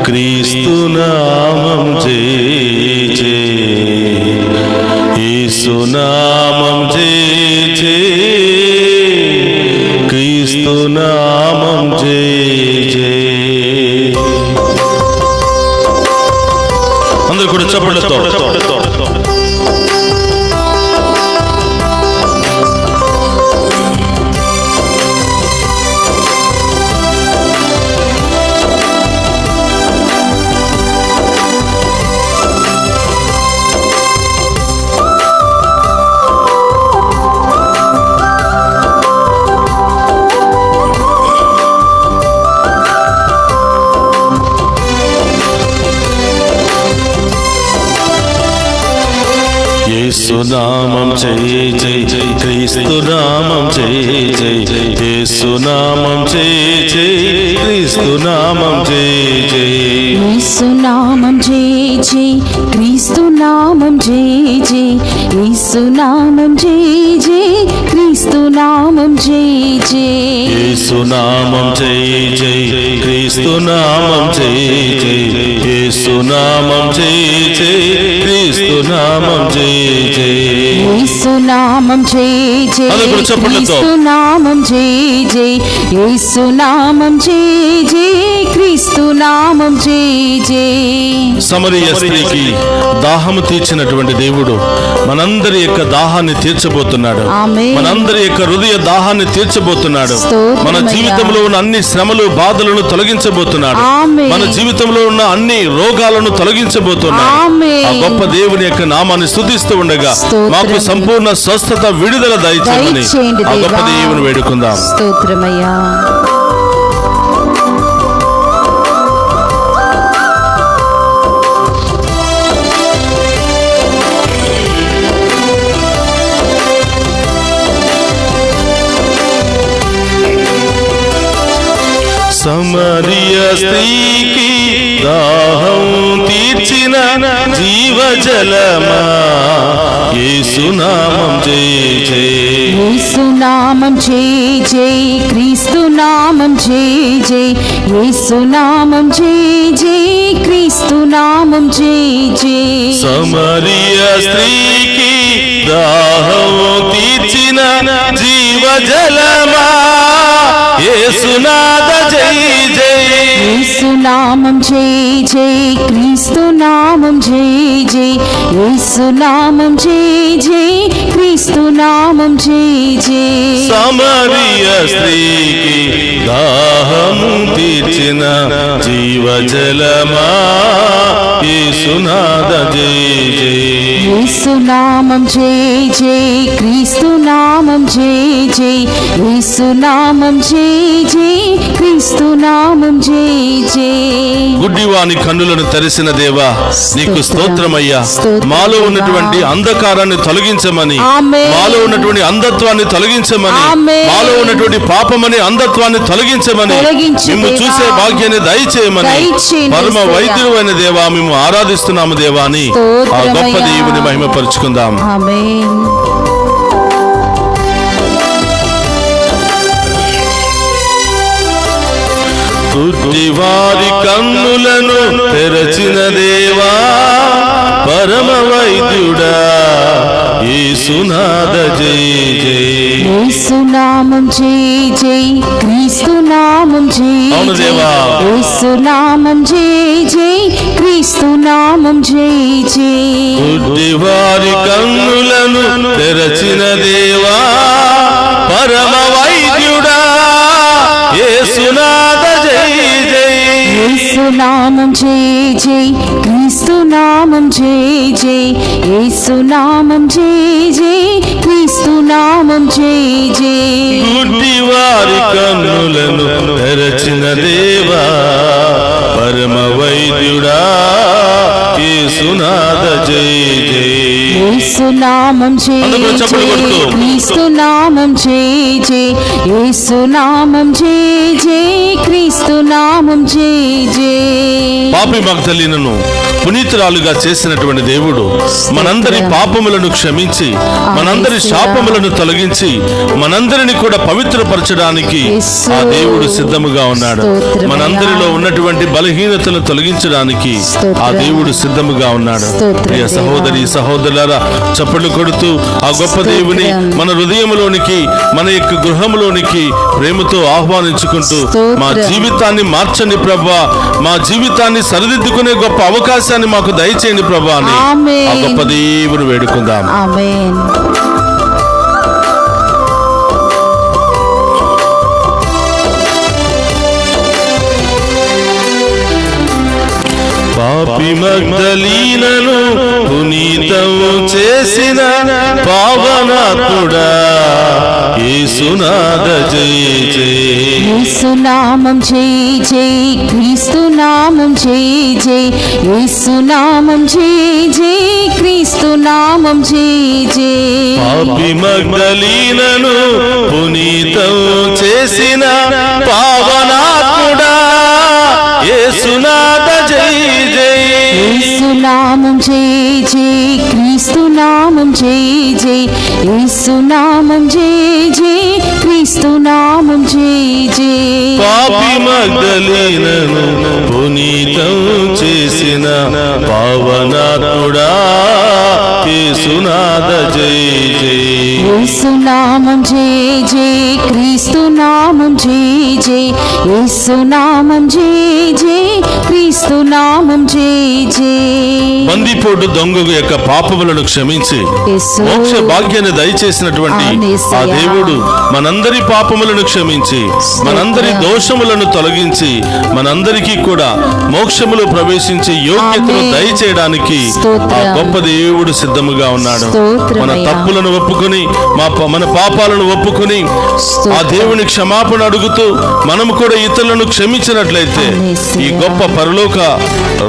క్రీస్తు నామం చే యేసు నామం చే క్రీస్తు నామం చే. అందరూ కూడా చప్పట్లతో యేసు నామం జై జై జై క్రీస్తు నామం జై జై జై యేసు నామం జై జై క్రీస్తు నామం జై జై యేసు నామం జై జై క్రీస్తు నామం జై జై యేసు నామం జై జై క్రీస్తు నామం జై జై యేసు నామం జై జై క్రీస్తు నామం జై జై యేసు నామం జై జై క్రీస్తు నామం జై జై యేసు నామం జై జై క్రీస్తు నామం జై జై యేసు నామం జై జై క్రీస్తు నామం జై జై. సమరయ స్త్రీకి దాహము తీర్చినటువంటి దేవుడు మనందరి యొక్క దాహాన్ని తీర్చబోతున్నాడు. మనందరి యొక్క హృదయ దాహాన్ని తీర్చబోతున్నాడు. మన జీవితంలో ఉన్న అన్ని శ్రమలు, బాధలను తొలగించబోతున్నాడు. మన జీవితంలో ఉన్న అన్ని రోగాలను తొలగించబోతున్నాడు. ఆ గొప్ప దేవుని యొక్క నామాన్ని స్తుతిస్తూ ఉండగా మాకు సంపూర్ణ స్వస్థత, విడుదల దయచేయమని ఆ గొప్ప దేవుని వేడుకుందాం. స్తోత్రమయ్యా. సమరయ స్త్రీకి దాహం తీర్చిన జీవజలమా యేసు నామం జై జై యేసు నామం జై జై క్రీస్తు నామం జై జై యేసు నామం జై జై క్రీస్తు నామం జై జై. సమరయ స్త్రీకి దాహం తీర్చిన జీవజలమా యేసునాథ జై జై యేసు నామం జై జై క్రీస్తు నామం జై జై యేసు నామం జై జై క్రీస్తు నామం జై జై. సమరయ స్త్రీకి దాహము తీర్చిన జీవజలమా యేసునాథ జై జై యేసు నామం జై జై క్రీస్తు నామం జై జై యేసు నామం జై జై క్రీస్తు నామం జై జై. గుడ్డివాని కన్నులను తెరిసిన దేవా నీకు స్తోత్రమయ్యా. స్తోత్రమయ్యా. మాలో ఉన్నటువంటి అంధకారాన్ని తొలగించమని, ఆమేన్. మాలో ఉన్నటువంటి అంధత్వాన్ని తొలగించమని, ఆమేన్. మాలో ఉన్నటువంటి పాపమని అంధత్వాన్ని తొలగించమని, తొలగించు మేము దేవా. చూసే భాగ్యాన్ని దయచేయమని దయచేయండి పరమ యేసయ్యా. వైద్యుడు అయిన దేవా మేము ఆరాధిస్తున్నాము దేవా అని ఆ స్తోత్రమయ్యా. గొప్ప దేవుని మహిమపరుచుకుందాం. ఆమేన్. గుడ్డివారి కన్నులను తెరచిన దేవా పరమ వైద్యుడా యేసునాథ జై జై. యేసునామం జై జై, క్రీస్తునామం జై అవును జై. దేవా. యేసునామం జై జై, క్రీస్తునామం జై జై. గుడ్డివారి కన్నులను తెరచిన దేవా పరమ వైద్యుడా యేసునాథ జై జై. యేసునామం జై జై, క్రీస్తునామం జై జై. యేసునామం జై జై, క్రీస్తునామం జై జై. గుడ్డివారి కన్నులను తెరచిన దేవా పరమ వైద్యుడా యేసునాథ జై జై. యేసునామం జై అందరూ చప్పట్లు జై, కొడుతూ. క్రీస్తునామం జై జై. యేసునామం జై జై, క్రీస్తునామం జై జై. పాపి మగ్దలీనను పునీతురాలుగా చేసినటువంటి దేవుడు మనందరి పాపములను క్షమించి మనందరి శాపములను తొలగించి మనందరిని కూడా పవిత్రపరచడానికి ఆ దేవుడు సిద్ధముగా ఉన్నాడు. మనందరిలో ఉన్నటువంటి బలహీనతను తొలగించడానికి ఆ దేవుడు సిద్ధముగా ఉన్నాడు. ప్రియ సహోదరి సహోదరులారా, చప్పట్లు కొడుతూ ఆ గొప్ప దేవుని మన హృదయంలోనికి, మన యొక్క గృహంలోనికి ప్రేమతో ఆహ్వానించుకుంటూ మా జీవితాన్ని మార్చండి ప్రభువా, మా జీవితాన్ని సరిదిద్దుకునే గొప్ప అవకాశాన్ని మాకు దయచేయండి ప్రభువా అని ఆ గొప్ప దేవుని వేడుకుందాం. ఆమేన్. పాపి మగ్దలీనను పునీతము చేసిన పావనాత్ముడా యేసునాథ జై జై. యేసునామం జై జై, క్రీస్తునామం జై జై. యేసునామం జై జై, క్రీస్తునామం జై జై. పాపి మగ్దలీనను పునీతము చేసిన పావనాత్ముడా యేసునాథ జై జై. యేసునామం జై జై, క్రీస్తునామం జై జై. యేసునామం జై జై, క్రీస్తునామం జై జై. పాపి మగ్దలీనను పునీతం చేసిన పావనాత్ముడా యేసునాథ జై జై. యేసునామం జై జై, క్రీస్తునామం జై జై. యేసునామం జై జై, క్రీస్తునామం జై జై. బందిపోటు దొంగ యొక్క పాపములను క్షమించి యేసు. మోక్ష భాగ్యాన్ని దయచేసినటువంటి ఆ దేవుడు మనందరి పాపములను క్షమించి మనందరి దోషములను తొలగించి మనందరికీ కూడా మోక్షములో ప్రవేశించే యోగ్యతను ఆమేన్. దయచేయడానికి ఆ గొప్ప దేవుడు సిద్ధముగా ఉన్నాడు. మన తప్పులను ఒప్పుకొని మన పాపాలను ఒప్పుకొని ఆ దేవుని క్షమాపణ అడుగుతూ మనము కూడా ఇతరులను క్షమించినట్లయితే ఈ గొప్ప పరలోక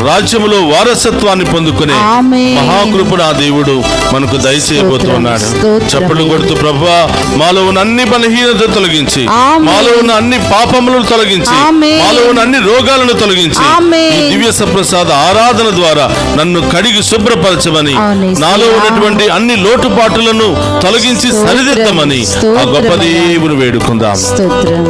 రాజ్యములో వారసత్వాన్ని పొందుకునే ఆమేన్. మహాకృపను ఆ దేవుడు మనకు దయచేయబోతున్నాడు. చప్పట్లు కొడుతూ ప్రభువా మాలో ఉన్న అన్ని బలహీనత తొలగించి ఆమేన్. మాలో ఉన్న అన్ని పాపములను తొలగించి ఆమేన్. మాలో ఉన్న అన్ని రోగాలను తొలగించి ఆమేన్. ఈ దివ్య సప్రసాద ఆరాధన ద్వారా నన్ను కడిగి శుభ్రపరచమని అవును, నాలో యేసయ్యా. ఉన్నటువంటి అన్ని లోటుపాటులను తొలగించి సరిదిద్దమని ఆ గొప్ప దేవుని వేడుకుందాం. స్తోత్రం.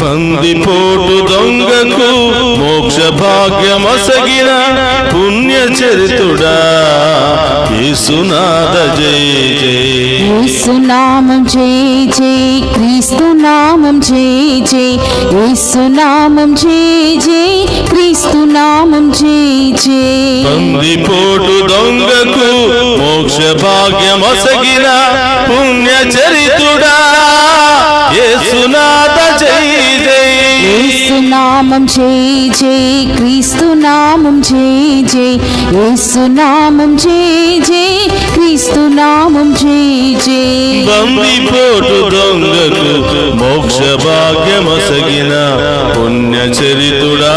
బందిపోటు దొంగకు మోక్ష భాగ్యమసగిన పుణ్య చరితుడా యేసునాథ జై జై. యేసునామం జై జై, క్రీస్తునామం జై జై. యేసునామం జై జై, క్రీస్తునామం జై జై. బందిపోటు దొంగకు మోక్ష భాగ్యమసగిన పుణ్య చరితుడా యేసునాథ జై జై. యేసు నామం జై జై క్రీస్తు నామం జై జై యేసు నామం జై జై క్రీస్తు నామం జై జై బందిపోటు దొంగకు మోక్ష భాగ్యమసగిన పుణ్య చరితుడా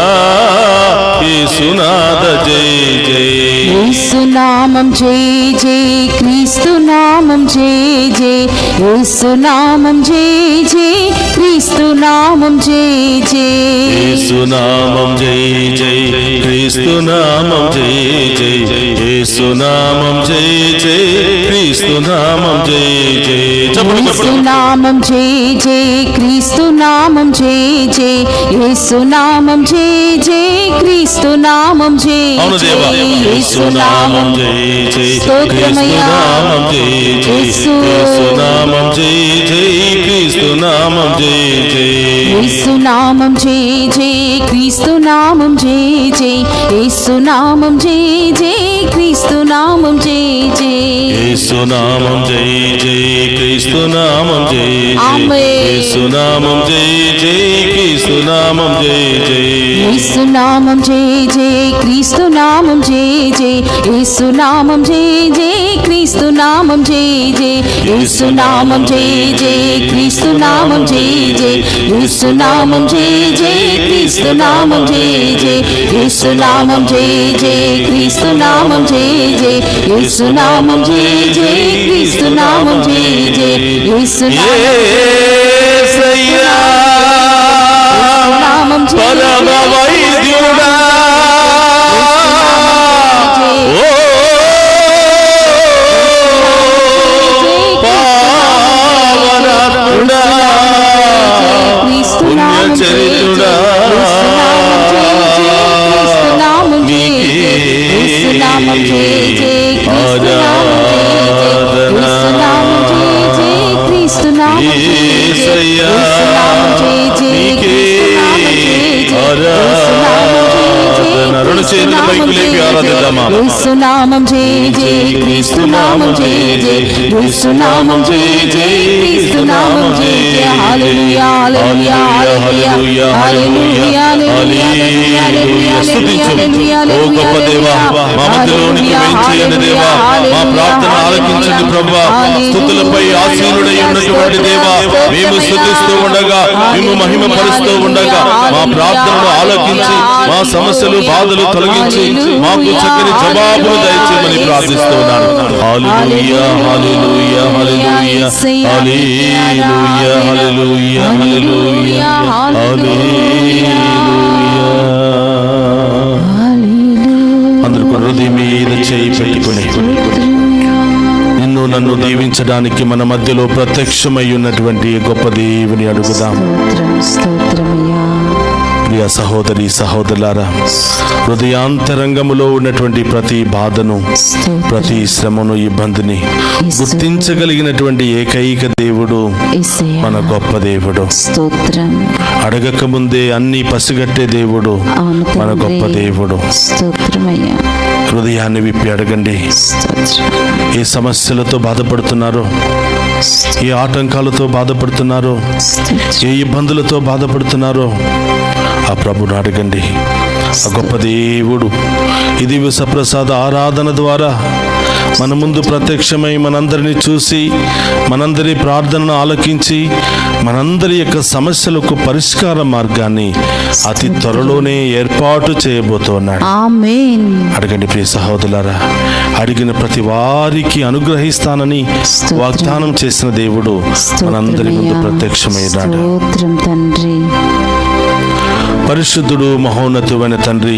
యేసునాథ జై జై యేసు నామం జై జై క్రీస్తు నామం జై జై యేసు నామం జై జై క్రీస్తు నామం జై జై యేసు నామం జై జై క్రీస్తు నామం జై జై యేసు నామం జై జై క్రీస్తు నామం జై జై యేసు నామం జై జై క్రీస్తు నామం జై జై యేసు నామం జై జై క్రీస్తు నామం జై అవును దేవా యేసు నామం జై జై క్రీస్తు నామం జై జై యేసు నామం జై జై క్రీస్తు నామం జై జై యేసు నామం జై జై క్రీస్తు నామం జై జై యేసు నామం జై జై క్రీస్తు నామం జై జై యేసు నామం జై జై క్రీస్తు నామం జై జై యేసు నామం జై జై క్రీస్తు నామం జై జై యేసు నామం జై జై క్రీస్తు నామం జై జై యేసు నామం జై జై క్రీస్తు నామం జై జై యేసు నామం జై జై క్రీస్తు నామం జై జై యేసు నామం జై జై క్రీస్తు నామం జై జై యేసు నామం జై జై క్రీస్తు నామం జై జై యేసు నామం జై జై క్రీస్తు నామం జై జై యేసు యేసయ్యా నామం జై పరమ వైద్యుడా ఓ పావనాత్ముడా క్రీస్తు పుణ్య నామం జై చరితుడా యేసు నామం జై జై క్రీస్తు నామం జై జై క్రీస్తు నామం జై జై యేసు నామం జై జై క్రీస్తు నామం జై జై రెండు చేతుల పైకి లేపి ఆరాధిద్దామా యేసు నామం జై జై క్రీస్తు నామం జై జై యేసు నామం జై జై క్రీస్తు నామం జై జై హల్లెలూయా హల్లెలూయా హల్లెలూయా హల్లెలూయా హల్లెలూయా స్తుతించు ఓ గొప్ప దేవా మా మధ్యలోనికి వేయించేయండి దేవా మా ప్రార్థన ఆలకించండి ప్రభువా స్తుతులపై ఆసీనుడై ఉన్నటువంటి దేవా మేము స్తుతిస్తూ ఉండగా మేము మహిమపరుస్తూ ఉండగా మా ప్రార్థనను ఆలకించి మా సమస్యలు బాధలు తొలగించి మాకు చక్కని జవాబును దయచేయమని ప్రార్థిస్తున్నాను హల్లెలూయా హల్లెలూయా హల్లెలూయా హల్లెలూయా హల్లెలూయా హల్లెలూయా అందరూ హృదయం మీద చేయి పెట్టుకుని నిన్ను నన్ను దీవించడానికి మన మధ్యలో ప్రత్యక్షమై ఉన్నటువంటి గొప్ప దేవుని అడుగుదాం. స్తోత్రమయ్యా ప్రియ సహోదరి సహోదరులారా, హృదయాంతరంగములో ఉన్నటువంటి ప్రతి బాధను, ప్రతి శ్రమను, ఇబ్బందిని గుర్తించగలిగినటువంటి ఏకైక దేవుడు మన గొప్ప దేవుడు. స్తోత్రం. అడగక ముందే అన్ని పసిగట్టే దేవుడు మన గొప్ప దేవుడు. స్తోత్రమయ్యా. హృదయాన్ని విప్పి అడగండి. ఏ సమస్యలతో బాధపడుతున్నారో, ఏ ఆటంకాలతో బాధపడుతున్నారో, ఏ ఇబ్బందులతో బాధపడుతున్నారో ఆ ప్రభుని అడగండి. ఆ గొప్ప దేవుడు ఈ దివ్య సప్రసాద ఆరాధన ద్వారా మన ముందు ప్రత్యక్షమై మనందరినీ చూసి, మనందరి ప్రార్థనను ఆలకించి, మనందరి యొక్క సమస్యలకు పరిష్కార మార్గాన్ని అతి త్వరలోనే ఏర్పాటు చేయబోతున్నాడు. ఆమేన్. అడగండి ప్రియ సహోదరులారా. అడిగిన ప్రతి వారికి అనుగ్రహిస్తానని వాగ్దానం చేసిన దేవుడు మనందరి ముందు ప్రత్యక్షమైనాడు. స్తోత్రం తండ్రి. పరిశుద్ధుడు మహోన్నతుడైన తండ్రి,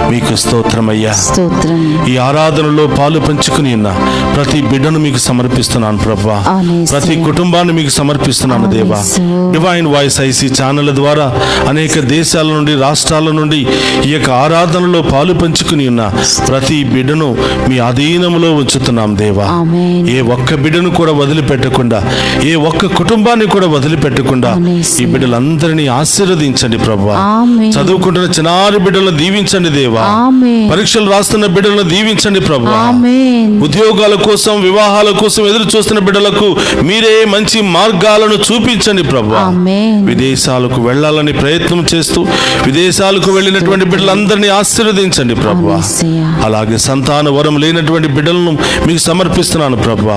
మీకు స్తోత్రమయ్యా. స్తోత్రం. ఈ ఆరాధనలో పాలు పంచుకుని ఉన్న ప్రతి బిడ్డను మీకు సమర్పిస్తున్నాను ప్రభువా. ప్రతి కుటుంబాన్ని మీకు సమర్పిస్తున్నాను దేవా. డివైన్ వాయిస్ ఐసీ ఛానల్ ద్వారా అనేక దేశాల నుండి, రాష్ట్రాల నుండి ఈ యొక్క ఆరాధనలో పాలు పంచుకుని ఉన్న ప్రతి బిడ్డను మీ అధీనంలో ఉంచుతున్నాం దేవా. ఏ ఒక్క బిడ్డను కూడా వదిలిపెట్టకుండా, ఏ ఒక్క కుటుంబాన్ని కూడా వదిలిపెట్టకుండా ఈ బిడ్డలందరినీ ఆశీర్వదించండి ప్రభువా. ఆమేన్. చదువుకుంటున్న చిన్నారి బిడ్డలను దీవించండి దేవా. ఆమేన్. పరీక్షలు రాస్తున్న బిడ్డలను దీవించండి ప్రభు. ఆమేన్. ఉద్యోగాల కోసం, వివాహాల కోసం ఎదురు చూస్తున్న బిడ్డలకు మీరే మంచి మార్గాలను చూపించండి ప్రభు. ఆమేన్. విదేశాలకు వెళ్ళాలని ప్రయత్నం చేస్తూ విదేశాలకు వెళ్ళినటువంటి బిడ్డలందరినీ ఆశీర్వదించండి ప్రభు. యేసయ్యా. అలాగే సంతాన వరం లేనటువంటి బిడ్డలను మీకు సమర్పిస్తున్నాను ప్రభు.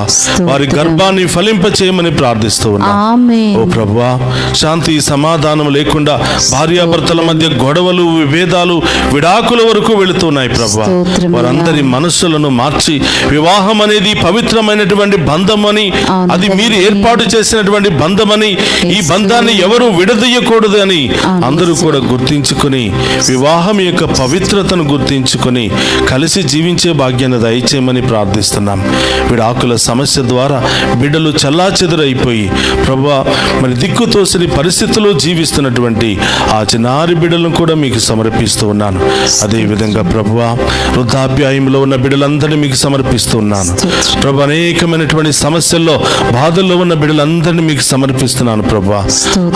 వారి గర్భాన్ని ఫలింప చేయమని ప్రార్థిస్తూ ఉన్నాను. ఆమేన్. ఓ ప్రభువా, శాంతి సమాధానం లేకుండా భార్యాభర్తల మధ్య గొడవలు, విభేదాలు, విడాకుల వరకు వెళుతున్నాయి ప్రభువా. స్తోత్రమయ్యా. వారందరి మనస్సులను మార్చి వివాహం అనేది పవిత్రమైనటువంటి బంధమని, అది మీరు ఏర్పాటు చేసినటువంటి బంధమని, ఈ బంధాన్ని ఎవరు విడదీయకూడదు అని అందరూ కూడా గుర్తించుకుని వివాహం యొక్క పవిత్రతను గుర్తించుకుని కలిసి జీవించే భాగ్యాన్ని దయచేయమని ప్రార్థిస్తున్నాం. విడాకుల సమస్య ద్వారా బిడ్డలు చెల్లాచెదురైపోయి ప్రభువా మరి దిక్కుతోసని పరిస్థితుల్లో జీవిస్తున్నటువంటి ఆ చిన్నారి బిడ్డలను కూడా మీకు సమర్పిస్తూ ఉన్నాను. అదేవిధంగా ప్రభువా వృద్ధాప్యాయంలో ఉన్న బిడ్డలందరినీ మీకు సమర్పిస్తూ ఉన్నాను ప్రభు. అనేకమైనటువంటి సమస్యల్లో బాధల్లో ఉన్న బిడ్డలందరినీ మీకు సమర్పిస్తున్నాను ప్రభువా.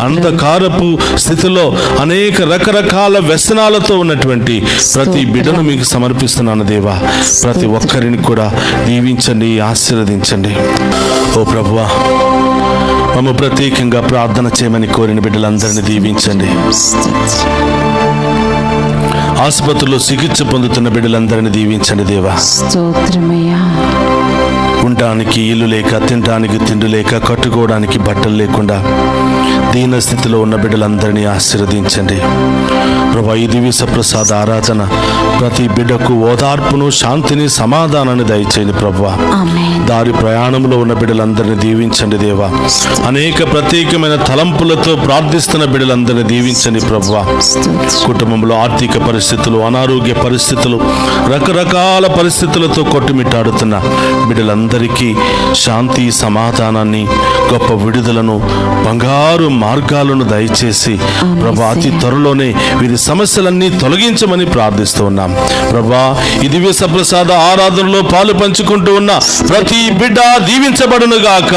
అంధకారపు స్థితిలో అనేక రకరకాల వ్యసనాలతో ఉన్నటువంటి ప్రతి బిడ్డను మీకు సమర్పిస్తున్నాను దేవా. ప్రతి ఒక్కరిని కూడా దీవించండి, ఆశీర్వదించండి. ఓ ప్రభువా, మమ్మ ప్రత్యేకంగా ప్రార్థన చేయమని కోరిన బిడ్డలందరినీ దీవించండి. ఆసుపత్రిలో చికిత్స పొందుతున్న బిడ్డలందరినీ దీవించండి దేవా. స్తోత్రమయ్యా. ఉండటానికి ఇల్లు లేక, తినడానికి తిండి లేక, కట్టుకోవడానికి బట్టలు లేకుండా దీన స్థితిలో ఉన్న బిడ్డలందరినీ ఆశీర్వదించండి ప్రభా. ఈ దివ్య ప్రసాద ఆరాధన ప్రతి బిడ్డకు ఓదార్పును, శాంతిని, సమాధానాన్ని దయచేయండి ప్రభువా. ఆమేన్. దారి ప్రయాణంలో ఉన్న బిడ్డలందరినీ దీవించండి దేవా. అనేక ప్రత్యేకమైన తలంపులతో ప్రార్థిస్తున్న బిడ్డలందరినీ దీవించండి ప్రభువా. కుటుంబంలో ఆర్థిక పరిస్థితులు, అనారోగ్య పరిస్థితులు, రకరకాల పరిస్థితులతో కొట్టుమిట్టాడుతున్న బిడ్డలందరికీ శాంతి, సమాధానాన్ని, గొప్ప విడుదలను, బంగారు మార్గాలను దయచేసి ప్రభా అతి త్వరలోనే వీరి సమస్యలన్నీ తొలగించమని ప్రార్థిస్తూ ఉన్నాం ప్రభా. ఈ దివ్య సప్రసాద ఆరాధనలో పాలు పంచుకుంటూ ఉన్న ప్రతి బిడ్డ దీవించబడును గాక.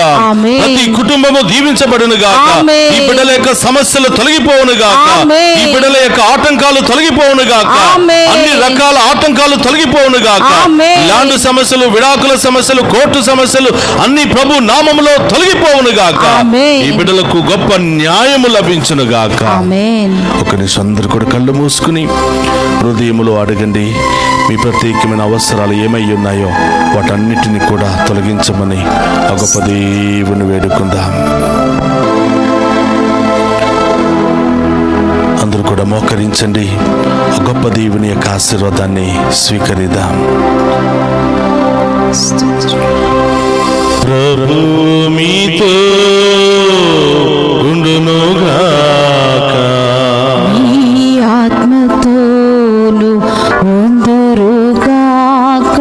ప్రతి కుటుంబము దీవించబడును గాక. ఈ బిడ్డల యొక్క సమస్యలు తొలగిపోవును గాక. ఈ బిడ్డల యొక్క ఆటంకాలు తొలగిపోవును గాక. అన్ని రకాల ఆటంకాలు తొలగిపోవును గాక. ల్యాండ్ సమస్యలు, విడాకుల సమస్యలు, కోర్టు సమస్యలు అన్ని ప్రభు నామములో తొలగిపోవును గాక. ఈ బిడ్డలకు గొప్ప న్యాయము లభించును గాక. ఒక నిమిషం అందరూ కూడా కళ్ళు మూసుకుని హృదయములో అడగండి. మీ ప్రత్యేకమైన అవసరాలు ఏమై ఉన్నాయో వాటన్నిటిని కూడా తొలగించమని ఆ గొప్ప దేవుని వేడుకుందాం. అందరూ కూడా మోకరించండి. ఆ గొప్ప దేవుని యొక్క ఆశీర్వాదాన్ని స్వీకరిద్దాం. ప్రభు మీతో ఉండునుగాక. ఈ ఆత్మతోను ఉందురుగాక.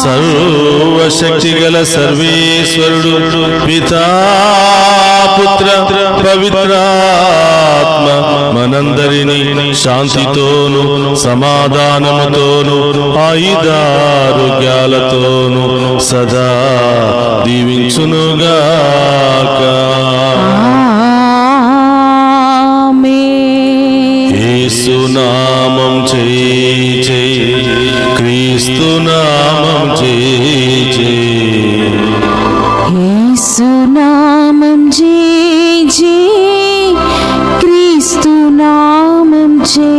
సర్వశక్తి గల సర్వేశ్వరుడు పితా, పుత్ర, పవిత్రాత్మ మనందరినీ శాంతితోను, సమాధానముతోను, ఆయుధారోగ్యాలతోను సదా దీవించునుగాక. యేసునామం జై జై, క్రీస్తునామం జై జై. యేసునామం జై జై, క్రీస్తునామం జై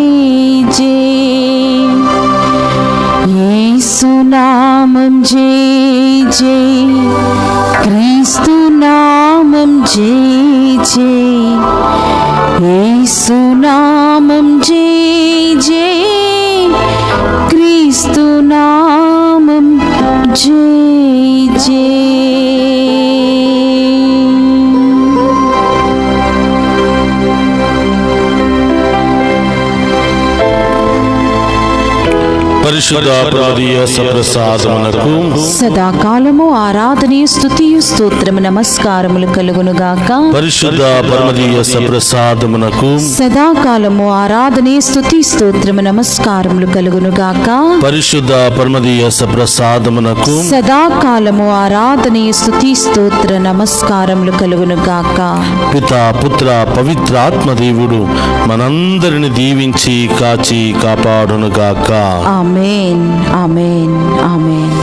జై. యేసునామం జై జై, క్రీస్తునామం జై జై. యేసునామం జై జై, క్రీస్తునామం జై జై. పరిశుద్ధ ప్రమదీయ సప్రసాదమునకు సదాకాలము ఆరాధనీయ స్తుతియు స్తోత్రము నమస్కారములు కలుగునుగాక. పరిశుద్ధ పరమదీయ సప్రసాదమునకు సదాకాలము ఆరాధనీయ స్తుతి స్తోత్రము నమస్కారములు కలుగునుగాక. పరిశుద్ధ పరమదీయ సప్రసాదమునకు సదాకాలము ఆరాధనీయ స్తుతి స్తోత్ర నమస్కారములు కలుగునుగాక. పితా పుత్ర పవిత్రాత్మ దేవుడు మనందరిని దీవించి కాచి కాపాడునుగాక. ఆమేన్ ఆమేన్ ఆమేన్.